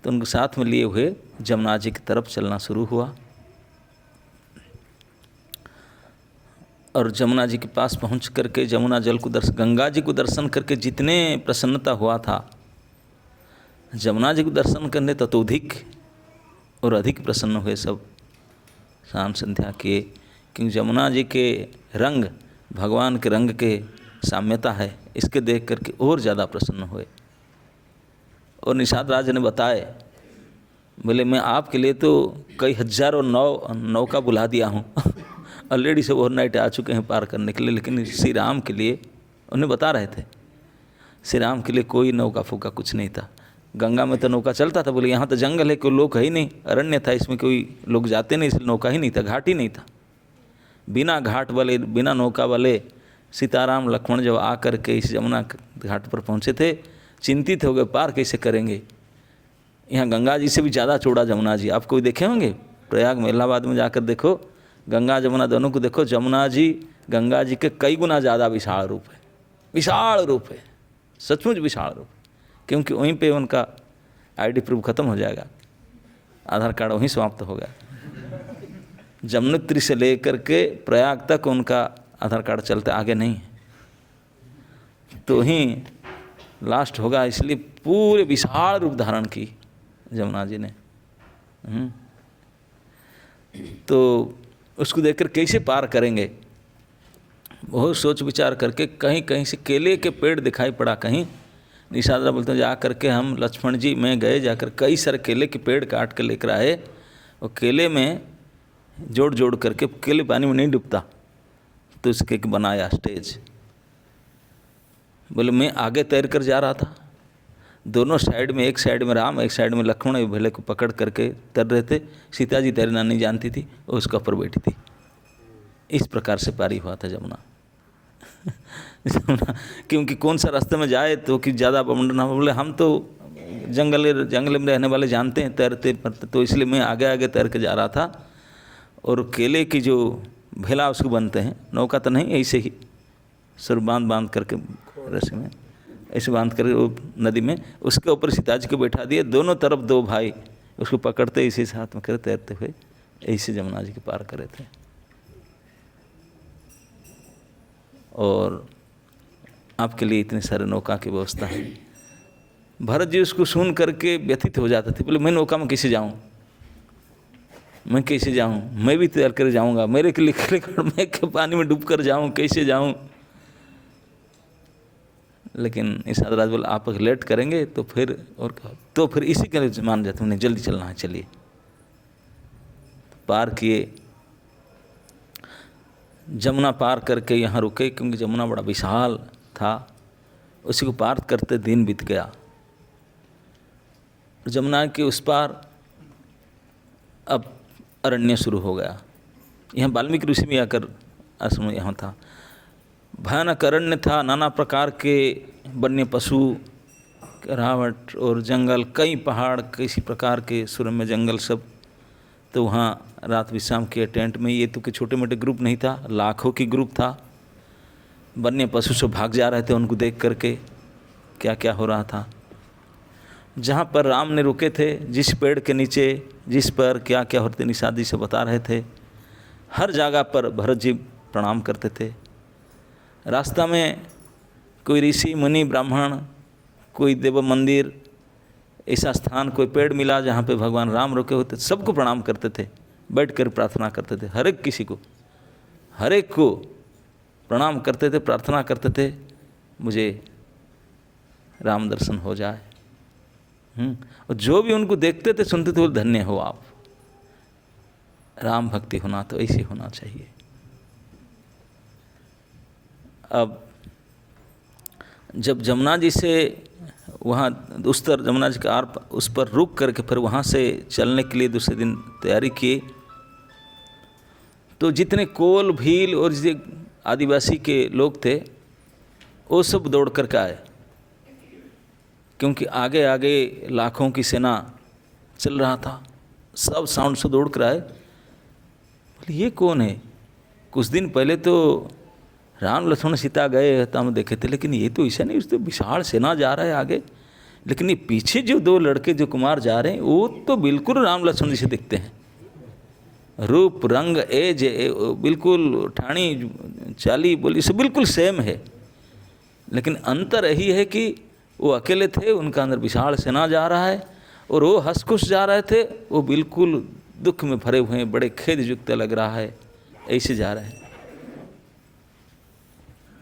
तो उनको साथ में लिए हुए जमुना जी की तरफ चलना शुरू हुआ। और जमुना जी के पास पहुंच करके जमुना जल को गंगा जी को दर्शन करके जितने प्रसन्नता हुआ था, जमुना जी को दर्शन करने तो अधिक और अधिक प्रसन्न हुए सब। शाम संध्या किए, क्योंकि जमुना जी के रंग भगवान के रंग के साम्यता है, इसके देख करके और ज़्यादा प्रसन्न हुए। और निषाद राज ने बताए, बोले मैं आपके लिए तो कई हजारों नौका बुला दिया हूँ ऑलरेडी सब ओवरनाइट आ चुके हैं पार करने के लिए, लेकिन श्री राम के लिए उन्हें बता रहे थे, श्री राम के लिए कोई नौका फूका कुछ नहीं था। गंगा में तो नौका चलता था, बोले यहाँ तो जंगल है, कोई लोग है ही नहीं, अरण्य था, इसमें कोई लोग जाते नहीं, इसलिए नौका ही नहीं था, घाट ही नहीं था। बिना घाट वाले बिना नौका वाले सीताराम लक्ष्मण जब आ कर के इस जमुना घाट पर पहुँचे थे, चिंतित हो गए पार कैसे करेंगे। यहाँ गंगा जी से भी ज़्यादा चौड़ा जमुना जी, आप कोई देखे होंगे प्रयाग में, इलाहाबाद में जाकर देखो, गंगा जमुना दोनों को देखो, जमुना जी गंगा जी के कई गुना ज़्यादा विशाल रूप है, विशाल रूप है, सचमुच विशाल रूप, क्योंकि वहीं पे उनका आईडी प्रूफ खत्म हो जाएगा, आधार कार्ड वहीं समाप्त हो गया। जमुनोत्री से लेकर के प्रयाग तक उनका आधार कार्ड चलते, आगे नहीं है, तो ही लास्ट होगा। इसलिए पूरे विशाल रूप धारण की जमुना जी ने। तो उसको देखकर कैसे पार करेंगे, बहुत सोच विचार करके कहीं कहीं से केले के पेड़ दिखाई पड़ा। कहीं निषाद राज बोलते हैं जा करके हम लक्ष्मण जी में गए, जाकर कई सारे केले के पेड़ काट कर लेकर आए, और केले में जोड़ जोड़ करके, केले पानी में नहीं डूबता, तो इसके बनाया स्टेज। बोले मैं आगे तैर कर जा रहा था, दोनों साइड में, एक साइड में राम एक साइड में लक्ष्मण भले को पकड़ करके तैर रहे थे। सीता जी तैरना नहीं जानती थी, वो उसका ऊपर बैठी थी। इस प्रकार से पारी हुआ था जमुना जमुना, क्योंकि कौन सा रास्ते में जाए तो कि ज़्यादा बमंडना। बोले हम तो जंगल में रहने वाले जानते हैं तैरते पड़ते, तो इसलिए मैं आगे आगे तैर के जा रहा था। और केले की जो भेला उसको बनते हैं, नौका तो नहीं, ऐसे ही सुर बांध करके रस्सी में ऐसे बांध कर वो नदी में, उसके ऊपर सीता जी को बैठा दिए, दोनों तरफ दो भाई उसको पकड़ते इसी से हाथ में करे तैरते हुए ऐसे जमुना जी के पार करे थे। और आपके लिए इतने सारे नौका की व्यवस्था है। भरत जी उसको सुन करके व्यथित हो जाते थे, बोले मैं नौका में कैसे जाऊँ, मैं कैसे जाऊँ, मैं भी तैर कर जाऊँगा, मेरे के लिए मैं पानी में डूब कर जाऊँ, कैसे जाऊँ। लेकिन निषाद राज बोले आप लेट करेंगे तो फिर और तो फिर इसी के लिए मान जाते, उन्हें जल्दी चलना है, चलिए। तो पार किए, जमुना पार करके यहाँ रुके, क्योंकि जमुना बड़ा विशाल था, उसी को पार करते दिन बीत गया। जमुना के उस पार अब अरण्य शुरू हो गया। यहाँ वाल्मीकि ऋषि में आकर आश्रम यहाँ था, भयानक अरण्य था, नाना प्रकार के वन्य पशु, रावट और जंगल, कई पहाड़, किसी प्रकार के सुरम्य जंगल सब। तो वहाँ रात विश्राम किए टेंट में। ये तो कि छोटे मोटे ग्रुप नहीं था, लाखों की ग्रुप था। वन्य पशु सब भाग जा रहे थे उनको देख करके, क्या क्या हो रहा था। जहाँ पर राम ने रुके थे, जिस पेड़ के नीचे, जिस पर क्या क्या होते, निषाद जी से बता रहे थे। हर जगह पर भरत जी प्रणाम करते थे। रास्ता में कोई ऋषि मुनि ब्राह्मण, कोई देव मंदिर, ऐसा स्थान, कोई पेड़ मिला जहाँ पे भगवान राम रुके होते, सबको प्रणाम करते थे, बैठ कर प्रार्थना करते थे। हर एक किसी को, हर एक को प्रणाम करते थे, प्रार्थना करते थे, मुझे राम दर्शन हो जाए। और जो भी उनको देखते थे, सुनते थे, वो धन्य हो आप, राम भक्ति होना तो ऐसे होना चाहिए। अब जब जमुना जी से वहाँ उस तरफ जमुना जी का आर उस पर रुक करके फिर वहाँ से चलने के लिए दूसरे दिन तैयारी किए, तो जितने कोल भील और जितने आदिवासी के लोग थे वो सब दौड़ कर के आए, क्योंकि आगे आगे लाखों की सेना चल रहा था। सब साउंड से दौड़ कर आए। बोले ये कौन है? कुछ दिन पहले तो राम लक्ष्मण सीता गए तो हम देखे थे, लेकिन ये तो ऐसा नहीं, उस तो विशाल सेना जा रहा है आगे, लेकिन ये पीछे जो दो लड़के जो कुमार जा रहे हैं वो तो बिल्कुल राम लक्ष्मण जैसे दिखते हैं, रूप रंग एज बिल्कुल ठाणी चाली बोली सब बिल्कुल सेम है। लेकिन अंतर यही है कि वो अकेले थे, उनका अंदर विशाल सेना जा रहा है, और वो हंस खुश जा रहे थे, वो बिल्कुल दुख में भरे हुए हैं, बड़े खेद युक्त लग रहा है, ऐसे जा रहे हैं।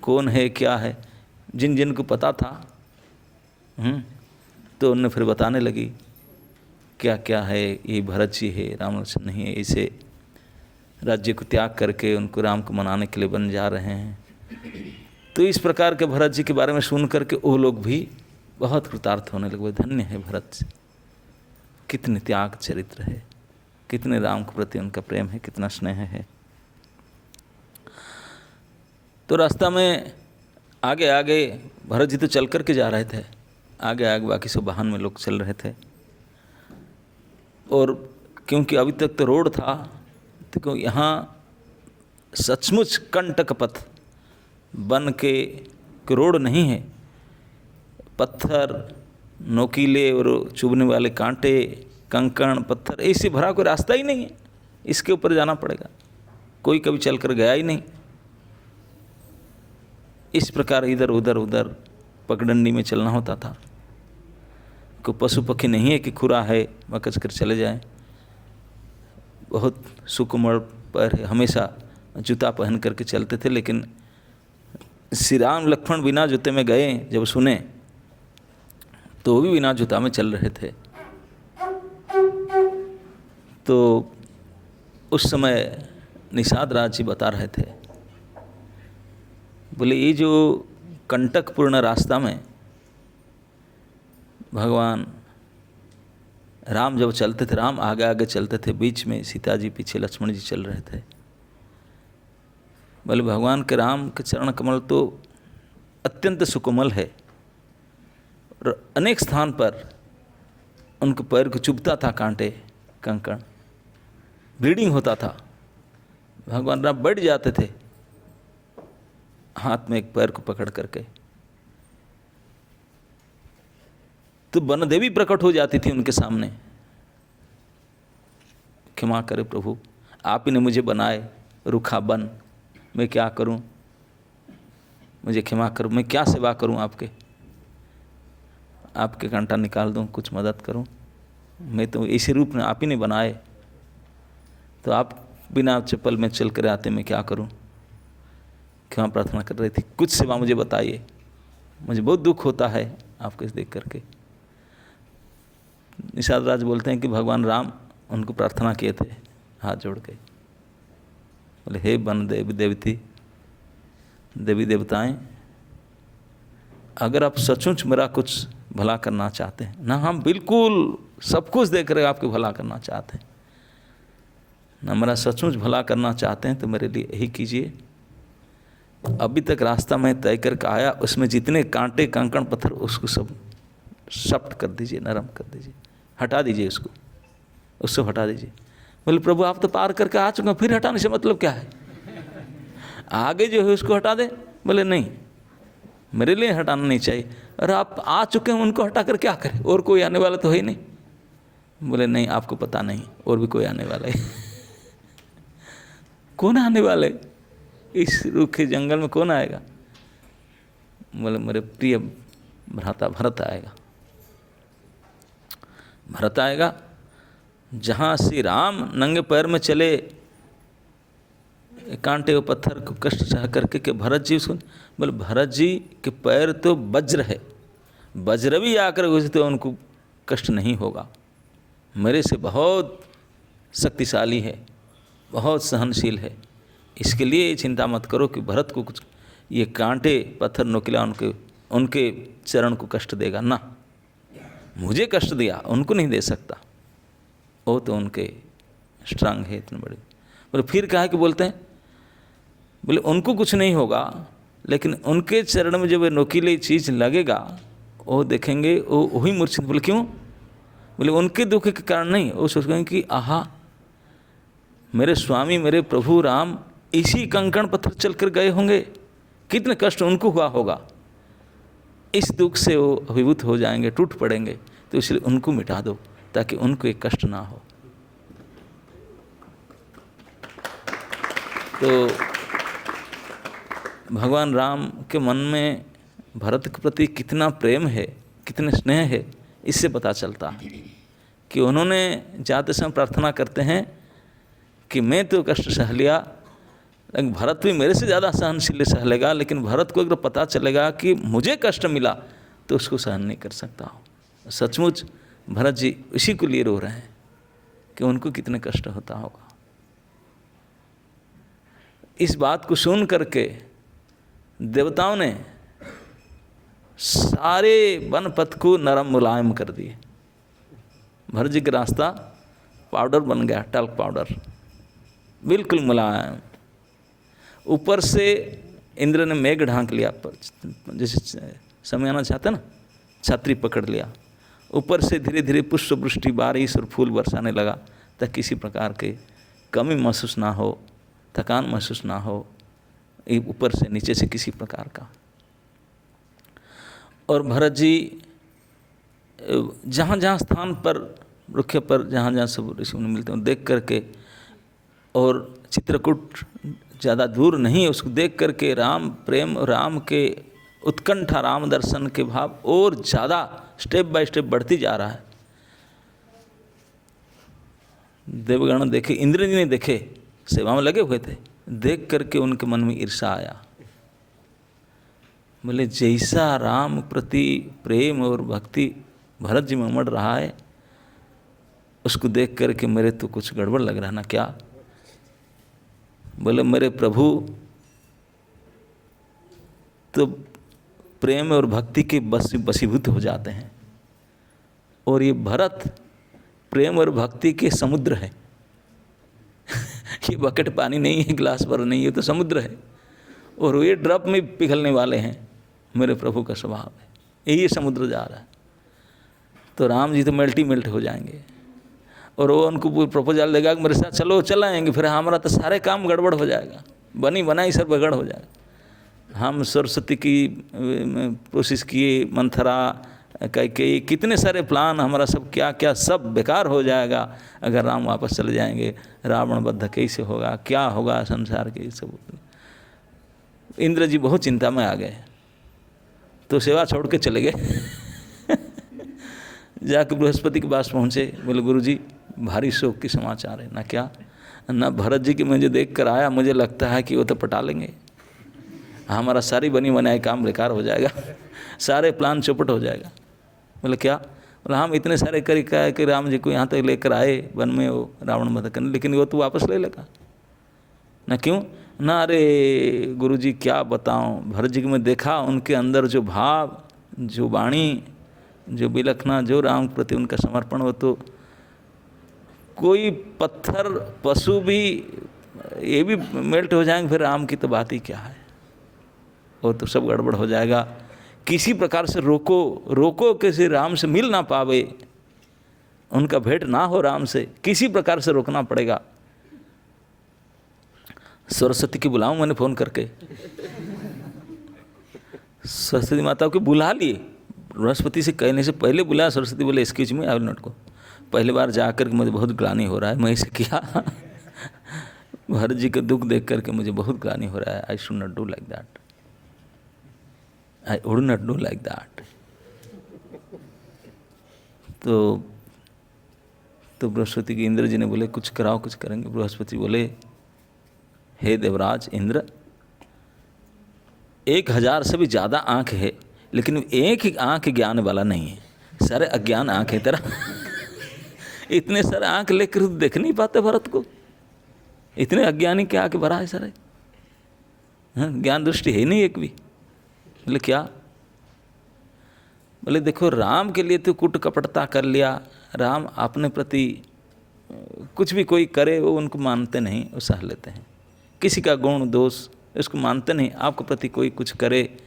कौन है क्या है, जिन जिन को पता था तो उन्होंने फिर बताने लगी क्या क्या है, ये भरत जी है, राम लक्ष्मण नहीं है, ऐसे राज्य को त्याग करके उनको राम को मनाने के लिए बन जा रहे हैं। तो इस प्रकार के भरत जी के बारे में सुन करके वो लोग भी बहुत कृतार्थ होने लगे। धन्य है भरत, कितने त्याग चरित्र है, कितने राम के प्रति उनका प्रेम है, कितना स्नेह है। तो रास्ता में आगे आगे भरत जी तो चल करके जा रहे थे, आगे आगे बाकी सब वाहन में लोग चल रहे थे, और क्योंकि अभी तक तो रोड था, तो यहाँ सचमुच कंटक पथ बन के रोड नहीं है, पत्थर नोकीले और चुभने वाले कांटे कंकड़ पत्थर ऐसे भरा कोई रास्ता ही नहीं है, इसके ऊपर जाना पड़ेगा, कोई कभी चल कर गया ही नहीं। इस प्रकार इधर उधर उधर पगडंडी में चलना होता था। कोई पशु पक्षी नहीं है कि खुरा है मकच कर चले जाएं, बहुत सुकोमल पर हमेशा जूता पहन करके चलते थे। लेकिन श्री राम लक्ष्मण बिना जूते में गए जब सुने तो वो भी बिना जूता में चल रहे थे। तो उस समय निषाद राज जी बता रहे थे, बोले ये जो कंटकपूर्ण रास्ता में भगवान राम जब चलते थे, राम आगे आगे चलते थे, बीच में सीता जी पीछे लक्ष्मण जी चल रहे थे। बोले भगवान के राम के चरण कमल तो अत्यंत सुकोमल है, और अनेक स्थान पर उनके पैर को चुभता था कांटे कंकड़, ब्लीडिंग होता था। भगवान राम बैठ जाते थे हाथ में एक पैर को पकड़ करके, तो वन देवी प्रकट हो जाती थी उनके सामने, क्षमा करे प्रभु, आप ही ने मुझे बनाए रूखा बन, मैं क्या करूं, मुझे क्षमा करूं, मैं क्या सेवा करूं आपके, आपके कांटा निकाल दूं, कुछ मदद करूं, मैं तो इसी रूप में आप ही ने बनाए, तो आप बिना चप्पल में चल कर आते, मैं क्या करूं, क्षमा प्रार्थना कर रही थी, कुछ सेवा मुझे बताइए, मुझे बहुत दुख होता है आपको देख करके। निषाद राज बोलते हैं कि भगवान राम उनको प्रार्थना किए थे हाथ जोड़ के, बोले हे वन देवी देवती देवी देवताएं, अगर आप सचमुच मेरा कुछ भला करना चाहते हैं ना, हम बिल्कुल सब कुछ देख रहे आपके भला करना चाहते हैं ना, मेरा सचमुच भला करना चाहते हैं तो मेरे लिए यही कीजिए, अभी तक रास्ता में तय करके आया उसमें जितने कांटे कंकड़ पत्थर उसको सब सफ्ट कर दीजिए, नरम कर दीजिए, हटा दीजिए उसको, उससे हटा दीजिए। बोले प्रभु आप तो पार करके आ चुके हैं, फिर हटाने से मतलब क्या है, आगे जो है उसको हटा दे। बोले नहीं, मेरे लिए हटाना नहीं चाहिए, और आप आ चुके हैं उनको हटा कर क्या करें, और कोई आने वाला तो है ही नहीं। बोले नहीं आपको पता नहीं, और भी कोई आने वाला है। कौन आने वाले, इस रूखे जंगल में कौन आएगा। बोले मेरे प्रिय भ्राता भरत आएगा, भरत आएगा। जहाँ श्री राम नंगे पैर में चले कांटे और पत्थर को कष्ट सह करके कि भरत जी उसको, बोले भरत जी के पैर तो वज्र है, वज्र भी आकर घुसे तो उनको कष्ट नहीं होगा, मेरे से बहुत शक्तिशाली है, बहुत सहनशील है, इसके लिए चिंता मत करो कि भरत को कुछ ये कांटे पत्थर नोकिला उनके चरण को कष्ट देगा ना, मुझे कष्ट दिया उनको नहीं दे सकता, वो तो उनके स्ट्रांग है इतने बड़े। बोले फिर कहा कि बोलते हैं, बोले उनको कुछ नहीं होगा, लेकिन उनके चरण में जब नोकीली चीज़ लगेगा वो देखेंगे वो वही मूर्छित। बोले क्यों, बोले उनके दुख के कारण नहीं, वो सोचेंगे कि आहा मेरे स्वामी मेरे प्रभु राम इसी कंकड़ पत्थर चल कर गए होंगे, कितने कष्ट उनको हुआ होगा, इस दुख से वो अभिभूत हो जाएंगे, टूट पड़ेंगे। तो इसलिए उनको मिटा दो ताकि उनको एक कष्ट ना हो। तो भगवान राम के मन में भरत के प्रति कितना प्रेम है, कितने स्नेह है, इससे पता चलता है कि उन्होंने जाते समय प्रार्थना करते हैं कि मैं तो कष्ट सह लिया, लेकिन भरत भी मेरे से ज़्यादा सहनशील सह लेगा, लेकिन भरत को अगर पता चलेगा कि मुझे कष्ट मिला तो उसको सहन नहीं कर सकता हो। सचमुच भरत जी इसी को लिए रो रहे हैं कि उनको कितने कष्ट होता होगा। इस बात को सुन करके देवताओं ने सारे वन पथ को नरम मुलायम कर दिए। भरत जी का रास्ता पाउडर बन गया, टल्क पाउडर, बिल्कुल मुलायम। ऊपर से इंद्र ने मेघ ढांक लिया, जैसे समयाना चाहते ना, छात्री पकड़ लिया। ऊपर से धीरे धीरे पुष्प वृष्टि, बारिश और फूल बरसाने लगा, ताकि किसी प्रकार के कमी महसूस ना हो, थकान महसूस ना हो, ऊपर से नीचे से किसी प्रकार का। और भरत जी जहाँ जहाँ स्थान पर, रुखे पर, जहाँ जहाँ सब ऋषि मुनि मिलते हैं देख करके, और चित्रकूट ज़्यादा दूर नहीं है, उसको देख करके राम प्रेम, राम के उत्कंठा, राम दर्शन के भाव और ज़्यादा स्टेप बाय स्टेप बढ़ती जा रहा है। देवगण देखे, इंद्र जी ने देखे, सेवा में लगे हुए थे, देख करके उनके मन में ईर्षा आया। बोले जैसा राम प्रति प्रेम और भक्ति भरत जी में उमड़ रहा है, उसको देख करके मेरे तो कुछ गड़बड़ लग रहा है ना क्या। बोले मेरे प्रभु तो प्रेम और भक्ति के बसीभूत हो जाते हैं, और ये भरत प्रेम और भक्ति के समुद्र है। ये बकेट पानी नहीं है, गिलास भर नहीं है, तो समुद्र है, और ये ड्रॉप में पिघलने वाले हैं। मेरे प्रभु का स्वभाव है, यही समुद्र जा रहा है। तो राम जी तो मेल्ट हो जाएंगे, और वो उनको प्रपोजल देगा कि मेरे साथ चलो, चल आएंगे, फिर हमारा तो सारे काम गड़बड़ हो जाएगा, बनी बनाई सब बिगड़ हो जाएगा। हम सरस्वती की कोशिश किए, मंथरा कैकेयी, कितने सारे प्लान हमारा, सब क्या क्या सब बेकार हो जाएगा अगर राम वापस चले जाएंगे। रावण बद्ध कैसे होगा, क्या होगा संसार के सब। इंद्र जी बहुत चिंता में आ गए, तो सेवा छोड़ के चले गए। जाकर बृहस्पति के पास पहुँचे, बोले गुरुजी भारी शोक की समाचार है ना। क्या ना, भरत जी की मुझे देख कर आया, मुझे लगता है कि वो तो पटा लेंगे, हमारा सारी बनी बनाए काम बेकार हो जाएगा, सारे प्लान चौपट हो जाएगा। बोले क्या? बोले हम इतने सारे कर कि राम जी को यहाँ तक लेकर आए वन में वो रावण वध करने, लेकिन वो तो वापस ले लेगा ना। क्यों ना? अरे गुरुजी क्या बताऊँ, भरत जी को मैं देखा, उनके अंदर जो भाव, जो वाणी, जो विलक्षणा, जो राम प्रति उनका समर्पण, हो तो कोई पत्थर पशु भी ये भी मेल्ट हो जाएंगे, फिर राम की तो बात ही क्या है। वो तो सब गड़बड़ हो जाएगा। किसी प्रकार से रोको किसी राम से मिल ना पावे, उनका भेंट ना हो राम से, किसी प्रकार से रोकना पड़ेगा। सरस्वती की बुलाऊं मैंने फ़ोन करके, सरस्वती माता को बुला लिए, बृहस्पति से कहने से पहले बुलाया। सरस्वती बोले excuse me, I will not go. पहली बार जाकर के मुझे बहुत ग्लानि हो रहा है, मैं इसे किया। भरत जी का दुख देख करके मुझे बहुत ग्लानि हो रहा है। I should not do like that, I would not do like that. तो बृहस्पति के इंद्र जी ने बोले कुछ कराओ, कुछ करेंगे। बृहस्पति बोले हे देवराज इंद्र, 1000 से भी ज़्यादा आँख है, लेकिन एक ही आँख ज्ञान वाला नहीं है, सारे अज्ञान आँख है तेरा। इतने सारे आँख लेकर देख नहीं पाते भरत को, इतने अज्ञानी के आँख भरा है सारे, ज्ञान दृष्टि है नहीं एक भी। बोले क्या? बोले देखो राम के लिए तो कूट कपटता कर लिया, राम अपने प्रति कुछ भी कोई करे वो उनको मानते नहीं, वो सह लेते हैं। किसी का गुण दोष उसको मानते नहीं, आपके प्रति कोई कुछ करे,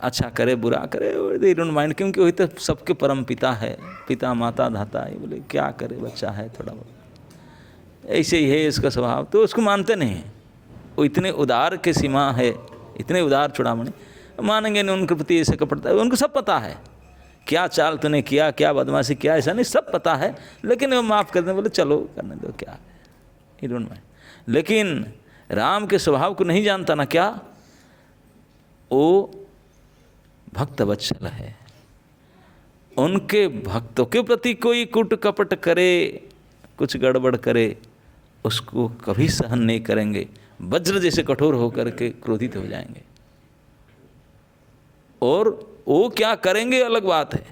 अच्छा करे बुरा करे, दे डोंट माइंड, क्योंकि वही तो सबके परम पिता है, पिता माता धाता है। बोले क्या करे, बच्चा है थोड़ा बहुत, ऐसे ही है इसका स्वभाव, तो उसको मानते नहीं। वो इतने उदार के सीमा है इतने उदार चूड़ामणि, मानेंगे नहीं उनके प्रति ऐसे कपटता है। उनको सब पता है क्या चाल तूने किया, क्या बदमाशी किया, ऐसा नहीं, सब पता है, लेकिन वो माफ़ कर दें, बोले चलो करने दो, क्या है, ही डोंट माइंड। लेकिन राम के स्वभाव को नहीं जानता ना, क्या वो भक्त वत्सल है, उनके भक्तों के प्रति कोई कुट कपट करे, कुछ गड़बड़ करे, उसको कभी सहन नहीं करेंगे, वज्र जैसे कठोर होकर के क्रोधित हो जाएंगे। और वो क्या करेंगे अलग बात है।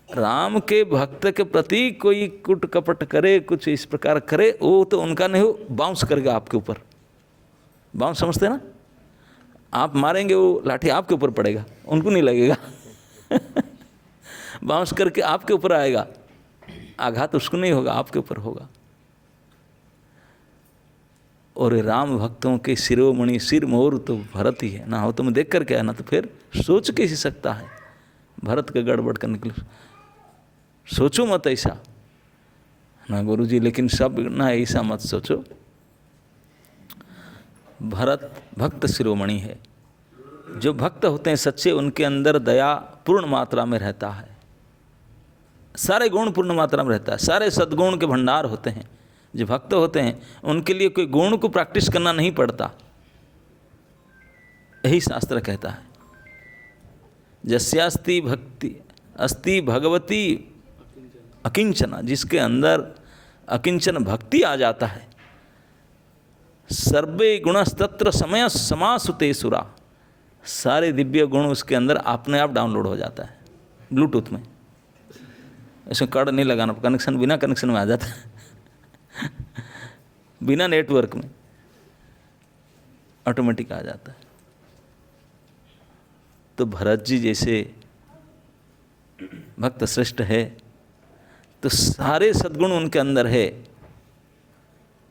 राम के भक्त के प्रति कोई कुट कपट करे, कुछ इस प्रकार करे, वो तो उनका नहीं, हो बाउंस करेगा आपके ऊपर। बाउंस समझते ना, आप मारेंगे वो लाठी आपके ऊपर पड़ेगा, उनको नहीं लगेगा बाउंस करके आपके ऊपर आएगा, आघात उसको नहीं होगा, आपके ऊपर होगा। और राम भक्तों के शिरोमणि, सिर मोर तो भरत ही है ना, हो तो मैं देख कर के आना, तो फिर सोच के ही सकता है भरत के गड़बड़ करने के लिए। सोचो मत ऐसा ना गुरुजी, लेकिन सब ना ऐसा मत सोचो। भरत भक्त शिरोमणि है, जो भक्त होते हैं सच्चे, उनके अंदर दया पूर्ण मात्रा में रहता है, सारे गुण पूर्ण मात्रा में रहता है, सारे सद्गुण के भंडार होते हैं। जो भक्त होते हैं उनके लिए कोई गुण को प्रैक्टिस करना नहीं पड़ता, यही शास्त्र कहता है। जस्यास्ति भक्ति अस्ति भगवती अकिंचना, जिसके अंदर अकिंचन भक्ति आ जाता है, सर्वे गुणस्तत्र समय समासुते सुरा, सारे दिव्य गुण उसके अंदर अपने आप डाउनलोड हो जाता है ब्लूटूथ में। इसमें कार्ड नहीं लगाना, कनेक्शन बिना कनेक्शन में आ जाता है बिना नेटवर्क में ऑटोमेटिक आ जाता है। तो भरत जी जैसे भक्त श्रेष्ठ है, तो सारे सद्गुण उनके अंदर है,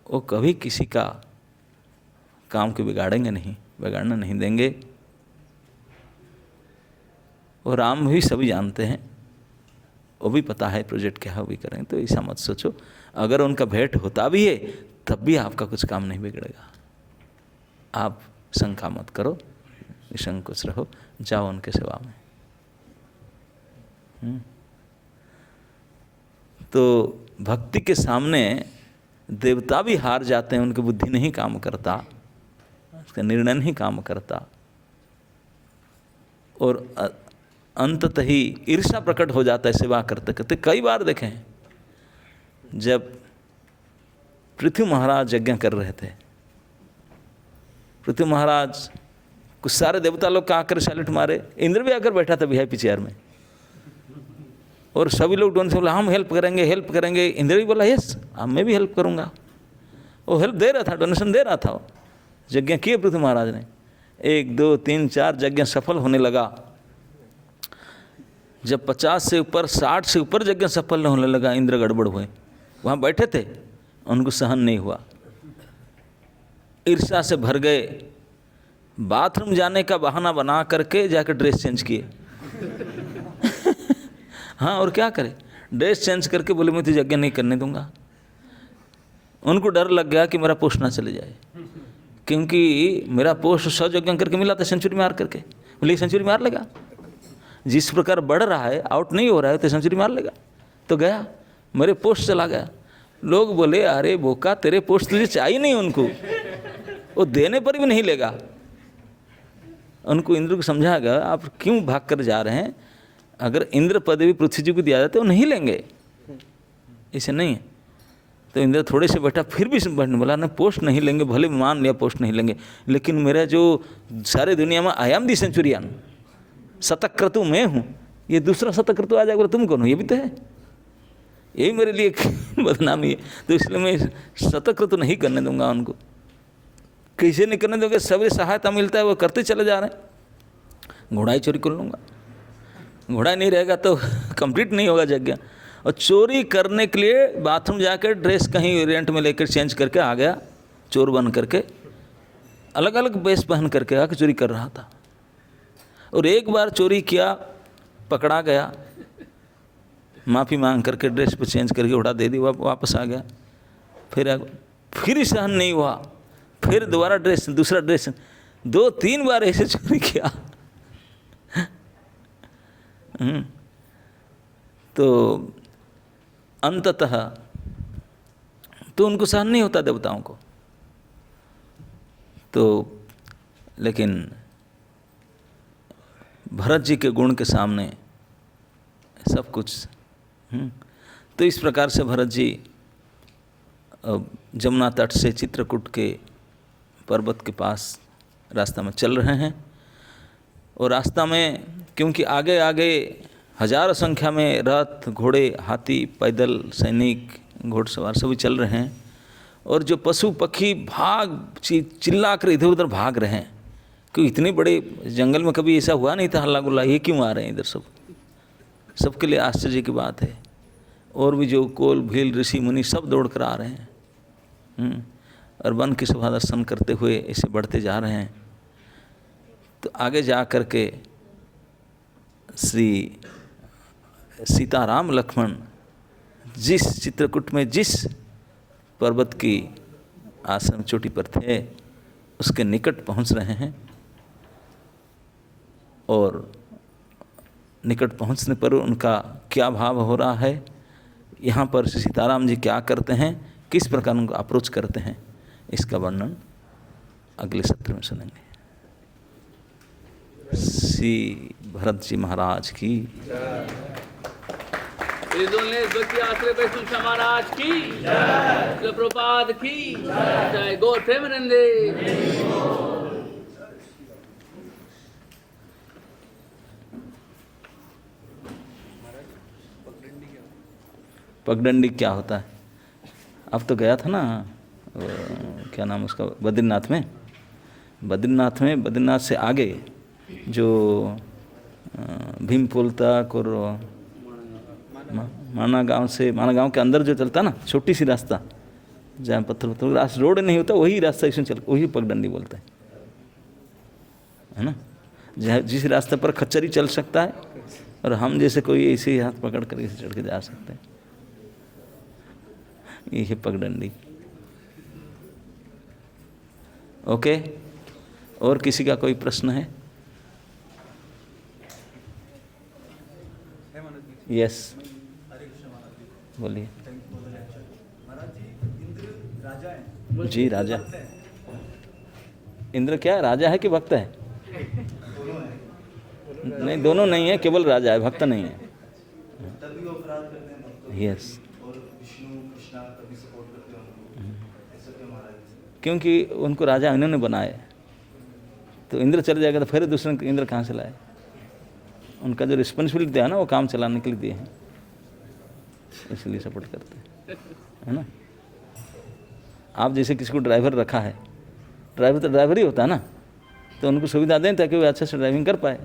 वो कभी किसी का काम को बिगाड़ेंगे नहीं, बिगाड़ना नहीं देंगे। और राम भी सभी जानते हैं, वो भी पता है प्रोजेक्ट क्या है, वो भी करेंगे। तो ऐसा मत सोचो, अगर उनका भेंट होता भी है तब भी आपका कुछ काम नहीं बिगड़ेगा। आप शंका मत करो, निसंकोच रहो, जाओ उनके सेवा में। तो भक्ति के सामने देवता भी हार जाते हैं, उनकी बुद्धि नहीं काम करता, उसका निर्णय नहीं काम करता, और अंततः ही ईर्ष्या प्रकट हो जाता है सेवा करते करते। कई बार देखे हैं, जब पृथ्वी महाराज यज्ञ कर रहे थे, पृथ्वी महाराज कुछ सारे देवता लोग का आकर सैल्यूट मारे, इंद्र भी आकर बैठा था वीआईपी चेयर में, और सभी लोग डोन से बोला हम हेल्प करेंगे, हेल्प करेंगे। इंद्र भी बोला यस, अब मैं भी हेल्प करूँगा। वो हेल्प दे रहा था, डोनेशन दे रहा था। वो यज्ञ किए पृथ्वी महाराज ने, 1 2 3 4 यज्ञ सफल होने लगा। जब 50 से ऊपर 60 से ऊपर यज्ञ सफल होने लगा, इंद्र गड़बड़ हुए, वहाँ बैठे थे, उनको सहन नहीं हुआ, ईर्ष्या से भर गए, बाथरूम जाने का बहाना बना करके जाकर ड्रेस चेंज किए हाँ, और क्या करें, ड्रेस चेंज करके बोले मैं तुझे यज्ञ नहीं करने दूंगा। उनको डर लग गया कि मेरा पोस्ट ना चले जाए, क्योंकि मेरा पोस्ट 100 यज्ञ करके मिला था सेंचुरी मार करके। बोले सेंचुरी मार लेगा, जिस प्रकार बढ़ रहा है, आउट नहीं हो रहा है, तो सेंचुरी मार लेगा। तो गया, मेरे पोस्ट चला गया। लोग बोले अरे बोका, तेरे पोस्ट तुझे चाहिए नहीं, उनको वो देने पर भी नहीं लेगा। उनको इंद्र को समझा गया आप क्यों भाग कर जा रहे हैं, अगर इंद्र पदवी पृथ्वी जी को दिया जाता है वो नहीं लेंगे, ऐसे नहीं है। तो इंद्र थोड़े से बैठा, फिर भी बोला ना पोस्ट नहीं लेंगे, भले मान लिया पोस्ट नहीं लेंगे, लेकिन मेरा जो सारे दुनिया में आई एम दी सेंचुरियन, शतक क्रतु मैं हूँ, ये दूसरा शतक क्रतु आ जाएगा, बोला तुम कौन हो, ये भी तो है, यही मेरे लिए बदनामी है। तो इसलिए मैं शतक क्रतु नहीं करने दूंगा उनको। कैसे नहीं करने दोगे, सभी सहायता मिलता है वो करते चले जा रहे हैं। घोड़ाई चोरी कर लूँगा, घोड़ा नहीं रहेगा तो कंप्लीट नहीं होगा यज्ञ। और चोरी करने के लिए बाथरूम जाकर ड्रेस कहीं रेंट में लेकर चेंज करके आ गया, चोर बन करके, अलग अलग वेश पहन करके आकर चोरी कर रहा था। और एक बार चोरी किया, पकड़ा गया, माफ़ी मांग करके ड्रेस पे चेंज करके उड़ा दे दी, वापस आ गया। फिर सहन नहीं हुआ, फिर दोबारा ड्रेस, दूसरा ड्रेस, 2-3 बार ऐसे चोरी किया। तो अंततः तो उनको सहन नहीं होता देवताओं को। तो लेकिन भरत जी के गुण के सामने सब कुछ। तो इस प्रकार से भरत जी जमुना तट से चित्रकूट के पर्वत के पास रास्ता में चल रहे हैं। और रास्ता में क्योंकि आगे आगे हजारों संख्या में रथ, घोड़े, हाथी, पैदल, सैनिक, घोड़सवार सभी चल रहे हैं। और जो पशु पक्षी चिल्ला कर इधर उधर भाग रहे हैं, क्योंकि इतने बड़े जंगल में कभी ऐसा हुआ नहीं था हल्ला गुल्ला, ये क्यों आ रहे हैं इधर सब, सबके लिए आश्चर्य की बात है। और भी जो कोल भील ऋषि मुनि सब दौड़ कर आ रहे हैं और वन की शोभा दर्शन करते हुए ऐसे बढ़ते जा रहे हैं। तो आगे जा कर के श्री सीताराम लक्ष्मण जिस चित्रकूट में जिस पर्वत की आश्रम चोटी पर थे उसके निकट पहुंच रहे हैं। और निकट पहुंचने पर उनका क्या भाव हो रहा है, यहाँ पर सीताराम जी क्या करते हैं, किस प्रकार उनको अप्रोच करते हैं, इसका वर्णन अगले सत्र में सुनेंगे। श्री भरत जी महाराज की, महाराज की, प्रभुपाद की जय, गौर प्रेमानंदे। पगडंडी क्या होता है? अब तो गया था ना, क्या नाम उसका, बद्रीनाथ में। बद्रीनाथ से आगे जो भीमपुल तक और माना गांव के अंदर जो चलता ना छोटी सी रास्ता, जहाँ पत्थर रास्ता रोड नहीं होता, वही रास्ता इसमें चल, वही पगडंडी बोलते है ना। जहाँ जिस रास्ते पर खच्चर ही चल सकता है और हम जैसे कोई ऐसे ही हाथ पकड़ कर इसे चढ़ के जा सकते हैं, ये है पगडंडी। ओके, और किसी का कोई प्रश्न है? यस, बोलिए। जी राजा, इंद्र क्या राजा है कि भक्त है? नहीं, दोनों नहीं है, केवल राजा है, भक्त नहीं है। यस, क्योंकि उनको राजा इन्होंने बनाए, तो इंद्र चले जाएगा तो फिर दूसरे इंद्र कहाँ से लाए? उनका जो रिस्पॉन्सिबिलिटी है ना, वो काम चलाने के लिए दिए हैं, इसलिए सपोर्ट करते हैं, है ना। आप जैसे किसी को ड्राइवर रखा है, ड्राइवर तो ड्राइवर ही होता है ना, तो उनको सुविधा दें ताकि वो अच्छे से ड्राइविंग कर पाए,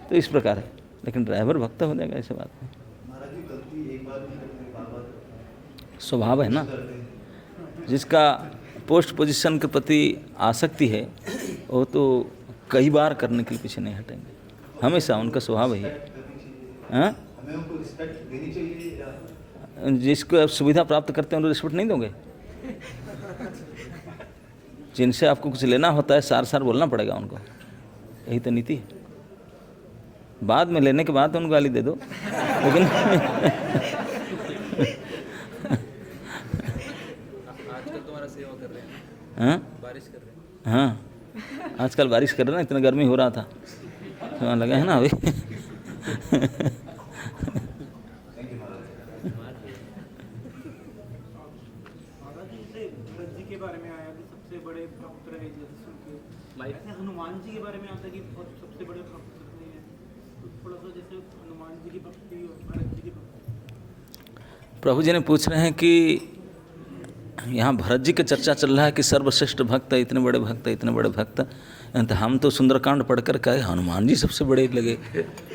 तो इस प्रकार है। लेकिन ड्राइवर भक्त हो जाएगा, ऐसी बात नहीं। स्वभाव है ना, जिसका पोस्ट पोजीशन के प्रति आसक्ति है वो तो कई बार करने के लिए पीछे नहीं हटेंगे, हमेशा उनका स्वभाव ही है। हमें उनको रिस्पेक्ट देनी चाहिए। जिसको आप सुविधा प्राप्त करते हैं उनको रिस्पेक्ट नहीं दोगे? जिनसे आपको कुछ लेना होता है सार सार बोलना पड़ेगा उनको, यही तो नीति है। बाद में लेने के बाद उनको गाली दे दो, लेकिन आजकल तुम्हारा सेवा कर रहे हैं, हाँ बारिश कर रहे हैं। हाँ, आजकल बारिश कर रहे हैं ना, इतना गर्मी हो रहा था, तो लगा है ना अभी। हनुमान जी के बारे में आता है कि बहुत सबसे बड़े भक्त हैं, तो थोड़ा सा जैसे हनुमान जी की भक्ति और भरत जी की भक्ति। प्रभु जी ने पूछ रहे हैं कि यहाँ भरत जी की चर्चा चल रहा है कि सर्वश्रेष्ठ भक्त है, इतने बड़े भक्त है, इतने बड़े भक्त। तो हम तो सुंदरकांड पढ़कर कहे हनुमान जी सबसे बड़े लगे,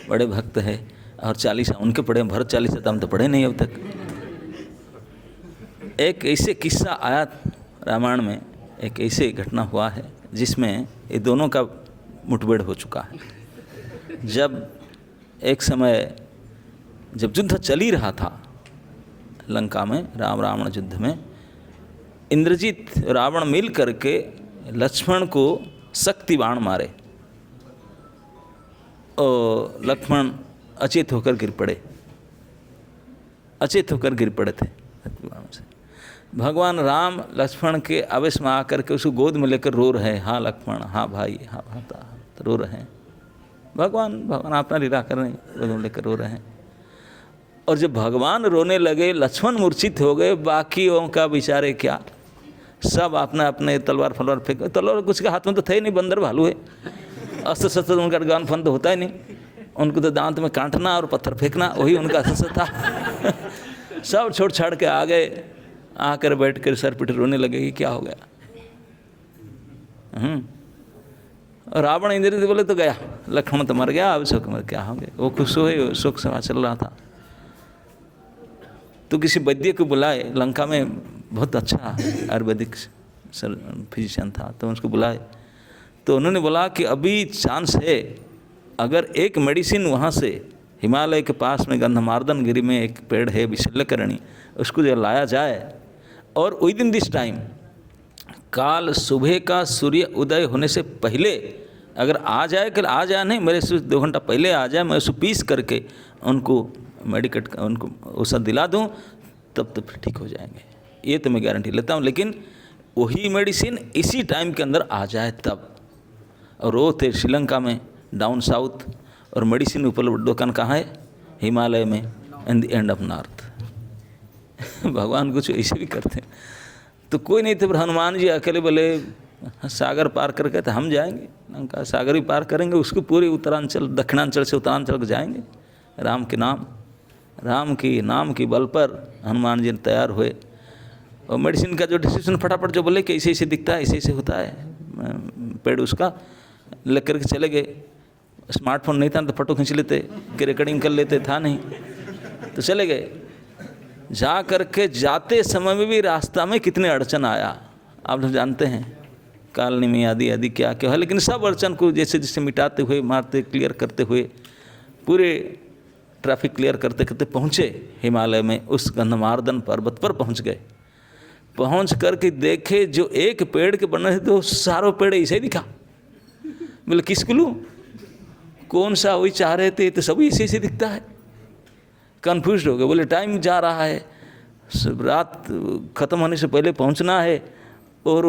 बड़े भक्त है, और 40 उनके पढ़े, भरत 40 तो हम तो पढ़े नहीं अब तक। एक ऐसे किस्सा आया रामायण में, एक ऐसे घटना हुआ है जिसमें ये दोनों का मुठभेड़ हो चुका है। जब एक समय जब युद्ध चल ही रहा था लंका में, राम रावण युद्ध में, इंद्रजीत रावण मिल करके लक्ष्मण को शक्ति बाण मारे और लक्ष्मण अचेत होकर गिर पड़े, अचेत होकर गिर पड़े थे बाण से। भगवान राम लक्ष्मण के आवेश में आकर के उसको गोद में लेकर रो रहे हैं, हाँ लक्ष्मण, हाँ भाई, हाँ भाता, तो रो रहे हैं। भगवान अपना लीला कर रहे हैं, गोद में लेकर रो रहे हैं। और जब भगवान रोने लगे, लक्ष्मण मूर्छित हो गए, बाकियों का बेचारे क्या, सब अपने अपने तलवार फलवार फेंक, तलवार कुछ के हाथ में तो थे ही नहीं, बंदर भालू है, अस्त्र शस्त्र उनका गान फन तो होता ही नहीं, उनको तो दांत में काटना और पत्थर फेंकना वही उनका अस्त्र था। सब छोड़ छाड़ के आ गए, आकर बैठ कर सर पिट रोने लगे कि क्या हो गया। और रावण इंद्र से बोले तो गया, लक्ष्मण तो मर गया, अब शोक मर क्या हो गया, वो खुश हुए, शोक सभा चल रहा था। तो किसी वैद्य को बुलाए, लंका में बहुत अच्छा आयुर्वेदिक फिजिशियन था, तो उसको बुलाए। तो उन्होंने बोला कि अभी चांस है, अगर एक मेडिसिन वहाँ से हिमालय के पास में गंधमार्दन गिरी में एक पेड़ है विशल्यकरणी, उसको जो लाया जाए और विद इन दिस टाइम, काल सुबह का सूर्य उदय होने से पहले अगर आ जाए, कल आ जाए नहीं, मेरे से 2 घंटा पहले आ जाए, मैं उसको पीस करके उनको मेडिकेट उनको औषध दिला दूं, तब तो फिर ठीक हो जाएंगे, ये तो मैं गारंटी लेता हूं। लेकिन वही मेडिसिन इसी टाइम के अंदर आ जाए तब। और वो थे श्रीलंका में, डाउन साउथ, और मेडिसिन उपलब्ध दुकान कहाँ है, हिमालय में, in the end of north. भगवान कुछ ऐसे भी करते हैं। तो कोई नहीं थे, पर हनुमान जी अकेले बोले सागर पार करके तो हम जाएंगे, लंका सागर ही पार करेंगे, उसको पूरे उत्तरांचल, दक्षिणांचल से उत्तरांचल को जाएंगे। राम के नाम की बल पर हनुमान जी तैयार हुए। और मेडिसिन का जो डिसीजन फटाफट जो बोले कि ऐसे ऐसे दिखता है, ऐसे ऐसे होता है, पेड़ उसका लेकर के चले गए। स्मार्टफोन नहीं था तो फोटो खींच लेते, कि रिकॉर्डिंग कर लेते, था नहीं, तो चले गए। जा करके जाते समय में भी रास्ता में कितने अड़चन आया आप लोग जानते हैं, कालनी में आदि आदि क्या क्या है, लेकिन सब अड़चन को जैसे जैसे मिटाते हुए, मारते, क्लियर करते हुए, पूरे ट्रैफिक क्लियर करते करते पहुँचे हिमालय में, उस गंधमार्दन पर्वत पर पहुँच गए। पहुँच करके देखे जो एक पेड़ के बने थे तो सारों पेड़ ऐसे ही दिखा। बोले किसको लूँ, कौन सा वही चाह रहे थे, तो सभी ऐसे ऐसे दिखता है। कन्फ्यूज हो गए, बोले टाइम जा रहा है, रात ख़त्म होने से पहले पहुंचना है, और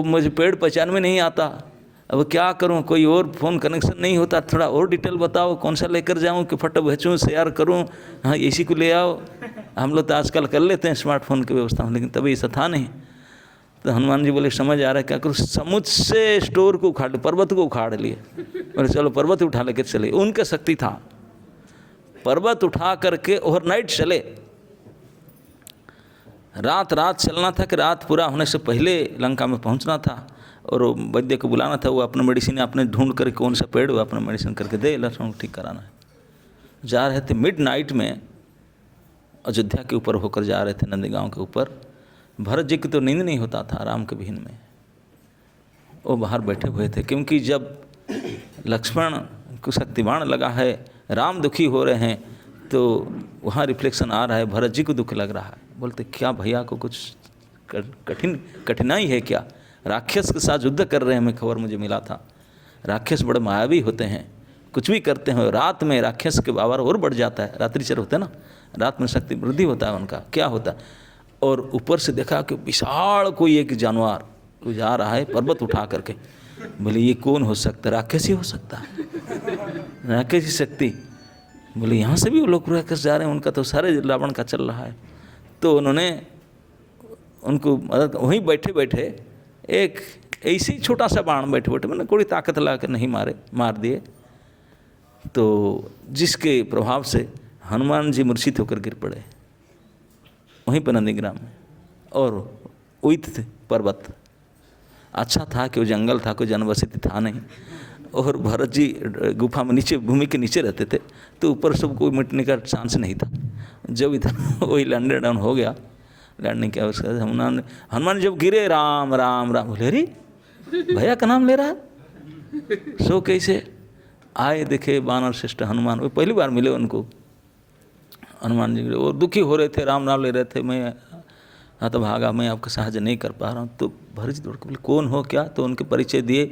मुझे पेड़ पहचान में नहीं आता, अब क्या करूं, कोई और फ़ोन कनेक्शन नहीं होता, थोड़ा और डिटेल बताओ, कौन सा लेकर जाऊं कि फोटो भेजूं, शेयर करूं, हाँ इसी को ले आओ। हम लोग तो आजकल कर लेते हैं स्मार्टफोन की व्यवस्था, लेकिन तभी ऐसा था नहीं। तो हनुमान जी बोले समझ आ रहा है क्या करूँ, समुद्र से स्टोर को उखाड़, पर्वत को उखाड़ लिए। बोले चलो पर्वत उठा लेकर चले, उनका शक्ति था, पर्वत उठा करके ओवरनाइट चले। रात चलना था कि रात पूरा होने से पहले लंका में पहुंचना था, और वैद्य को बुलाना था, वो अपना मेडिसिन अपने ढूंढ करके कौन सा पेड़, वो अपना मेडिसिन करके दे, लक्ष्मण को ठीक कराना है। जा रहे थे मिडनाइट में, अयोध्या के ऊपर होकर जा रहे थे, नंदीगांव के ऊपर। भरत जी की तो नींद नहीं होता था राम के विहीन में, वो बाहर बैठे हुए थे, क्योंकि जब लक्ष्मण को शक्तिबाण लगा है, राम दुखी हो रहे हैं, तो वहाँ रिफ्लेक्शन आ रहा है, भरत जी को दुख लग रहा है। बोलते क्या भैया को कुछ कठिनाई है क्या, राक्षस के साथ युद्ध कर रहे हैं, हमें खबर मुझे मिला था, राक्षस बड़े मायावी होते हैं, कुछ भी करते हैं, रात में राक्षस के पावर और बढ़ जाता है, रात्रिचर होते हैं ना, रात में शक्ति वृद्धि होता है उनका, क्या होता है। और ऊपर से देखा कि विशाल कोई एक जानवर वो जा रहा है पर्वत उठा करके। बोले ये कौन हो सकता है, राक्षस ही हो सकता है, राक्षस की शक्ति। बोले यहाँ से भी वो लोग राक्षस जा रहे हैं, उनका तो सारे रावण का चल रहा है। तो उन्होंने उनको मदद, वहीं बैठे बैठे एक ऐसे ही छोटा सा बाण बैठे बैठे, मैंने कोई ताकत ला कर नहीं मार दिए, तो जिसके प्रभाव से हनुमान जी मूर्छित होकर गिर पड़े वहीं पर नंदीग्राम में। और उत पर्वत अच्छा था कि वो जंगल था, कोई जनवसति था नहीं, और भरत जी गुफा में नीचे, भूमि के नीचे रहते थे, तो ऊपर सब कोई मिटने का चांस नहीं था। जब इधर वही लैंडर डाउन हो गया, लैंडिंग किया उसका, हनुमान जब गिरे, राम राम राम बोले, अरे भैया का नाम ले रहा है, सो कैसे आए, देखे बानर श्रेष्ठ हनुमान, वो पहली बार मिले उनको। हनुमान जी वो दुखी हो रहे थे, राम नाम ले रहे थे, मैं तो भागा, मैं आपका सहायता नहीं कर पा रहा हूँ। तो भरत जी दौड़ के बोले कौन हो क्या, तो उनके परिचय दिए।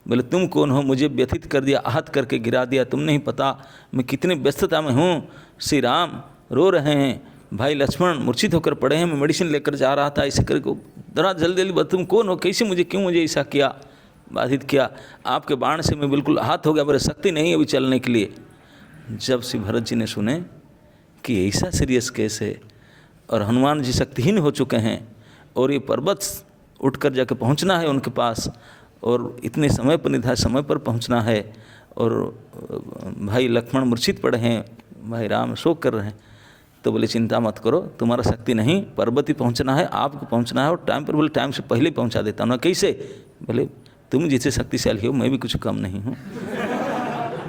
बोले तुम कौन हो, मुझे व्यथित कर दिया, आहत करके गिरा दिया, तुम नहीं पता मैं कितनी व्यस्तता में हूँ। श्री राम रो रहे हैं, भाई लक्ष्मण मूर्छित होकर पड़े हैं, मैं मेडिसिन लेकर जा रहा था, ऐसे करके जरा जल्दी जल्दी तुम कौन हो, कैसे मुझे, क्यों मुझे ऐसा किया, बाधित किया, आपके बाण से मैं बिल्कुल आहत हो गया, मेरी शक्ति नहीं है अभी चलने के लिए। जब श्री भरत जी ने सुने कि ऐसा सीरियस केस है और हनुमान जी शक्तिहीन हो चुके हैं और ये पर्वत उठकर जाकर पहुंचना है उनके पास और इतने समय पर निर्धारित समय पर पहुंचना है और भाई लक्ष्मण मूर्छित पड़े हैं, भाई राम शोक कर रहे हैं, तो बोले चिंता मत करो, तुम्हारा शक्ति नहीं, पर्वत ही पहुंचना है, आपको पहुंचना है और टाइम पर, बोले टाइम से पहले पहुंचा देता हूँ ना। कैसे, बोले तुम जिससे शक्तिशाली हो मैं भी कुछ कम नहीं हूँ।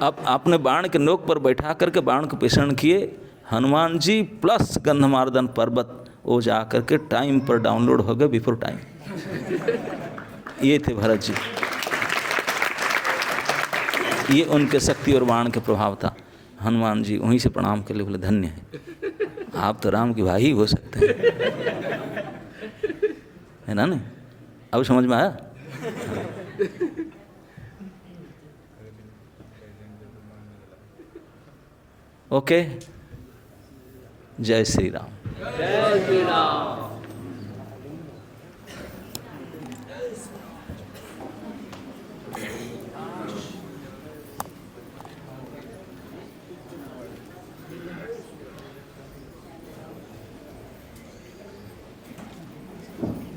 अब आपने बाण के नोक पर बैठा करके बाण को पेषण किए, हनुमान जी प्लस गंधमार्दन पर्वत वो जा करके टाइम पर डाउनलोड हो गए, बिफोर टाइम। ये थे भरत जी, ये उनके शक्ति और बाण के प्रभाव था। हनुमान जी वहीं से प्रणाम कर ले, बोले धन्य है, आप तो राम के भाई ही हो सकते हैं, है ना। नहीं अब समझ में आया। ओके, जय श्री राम। जय श्री राम।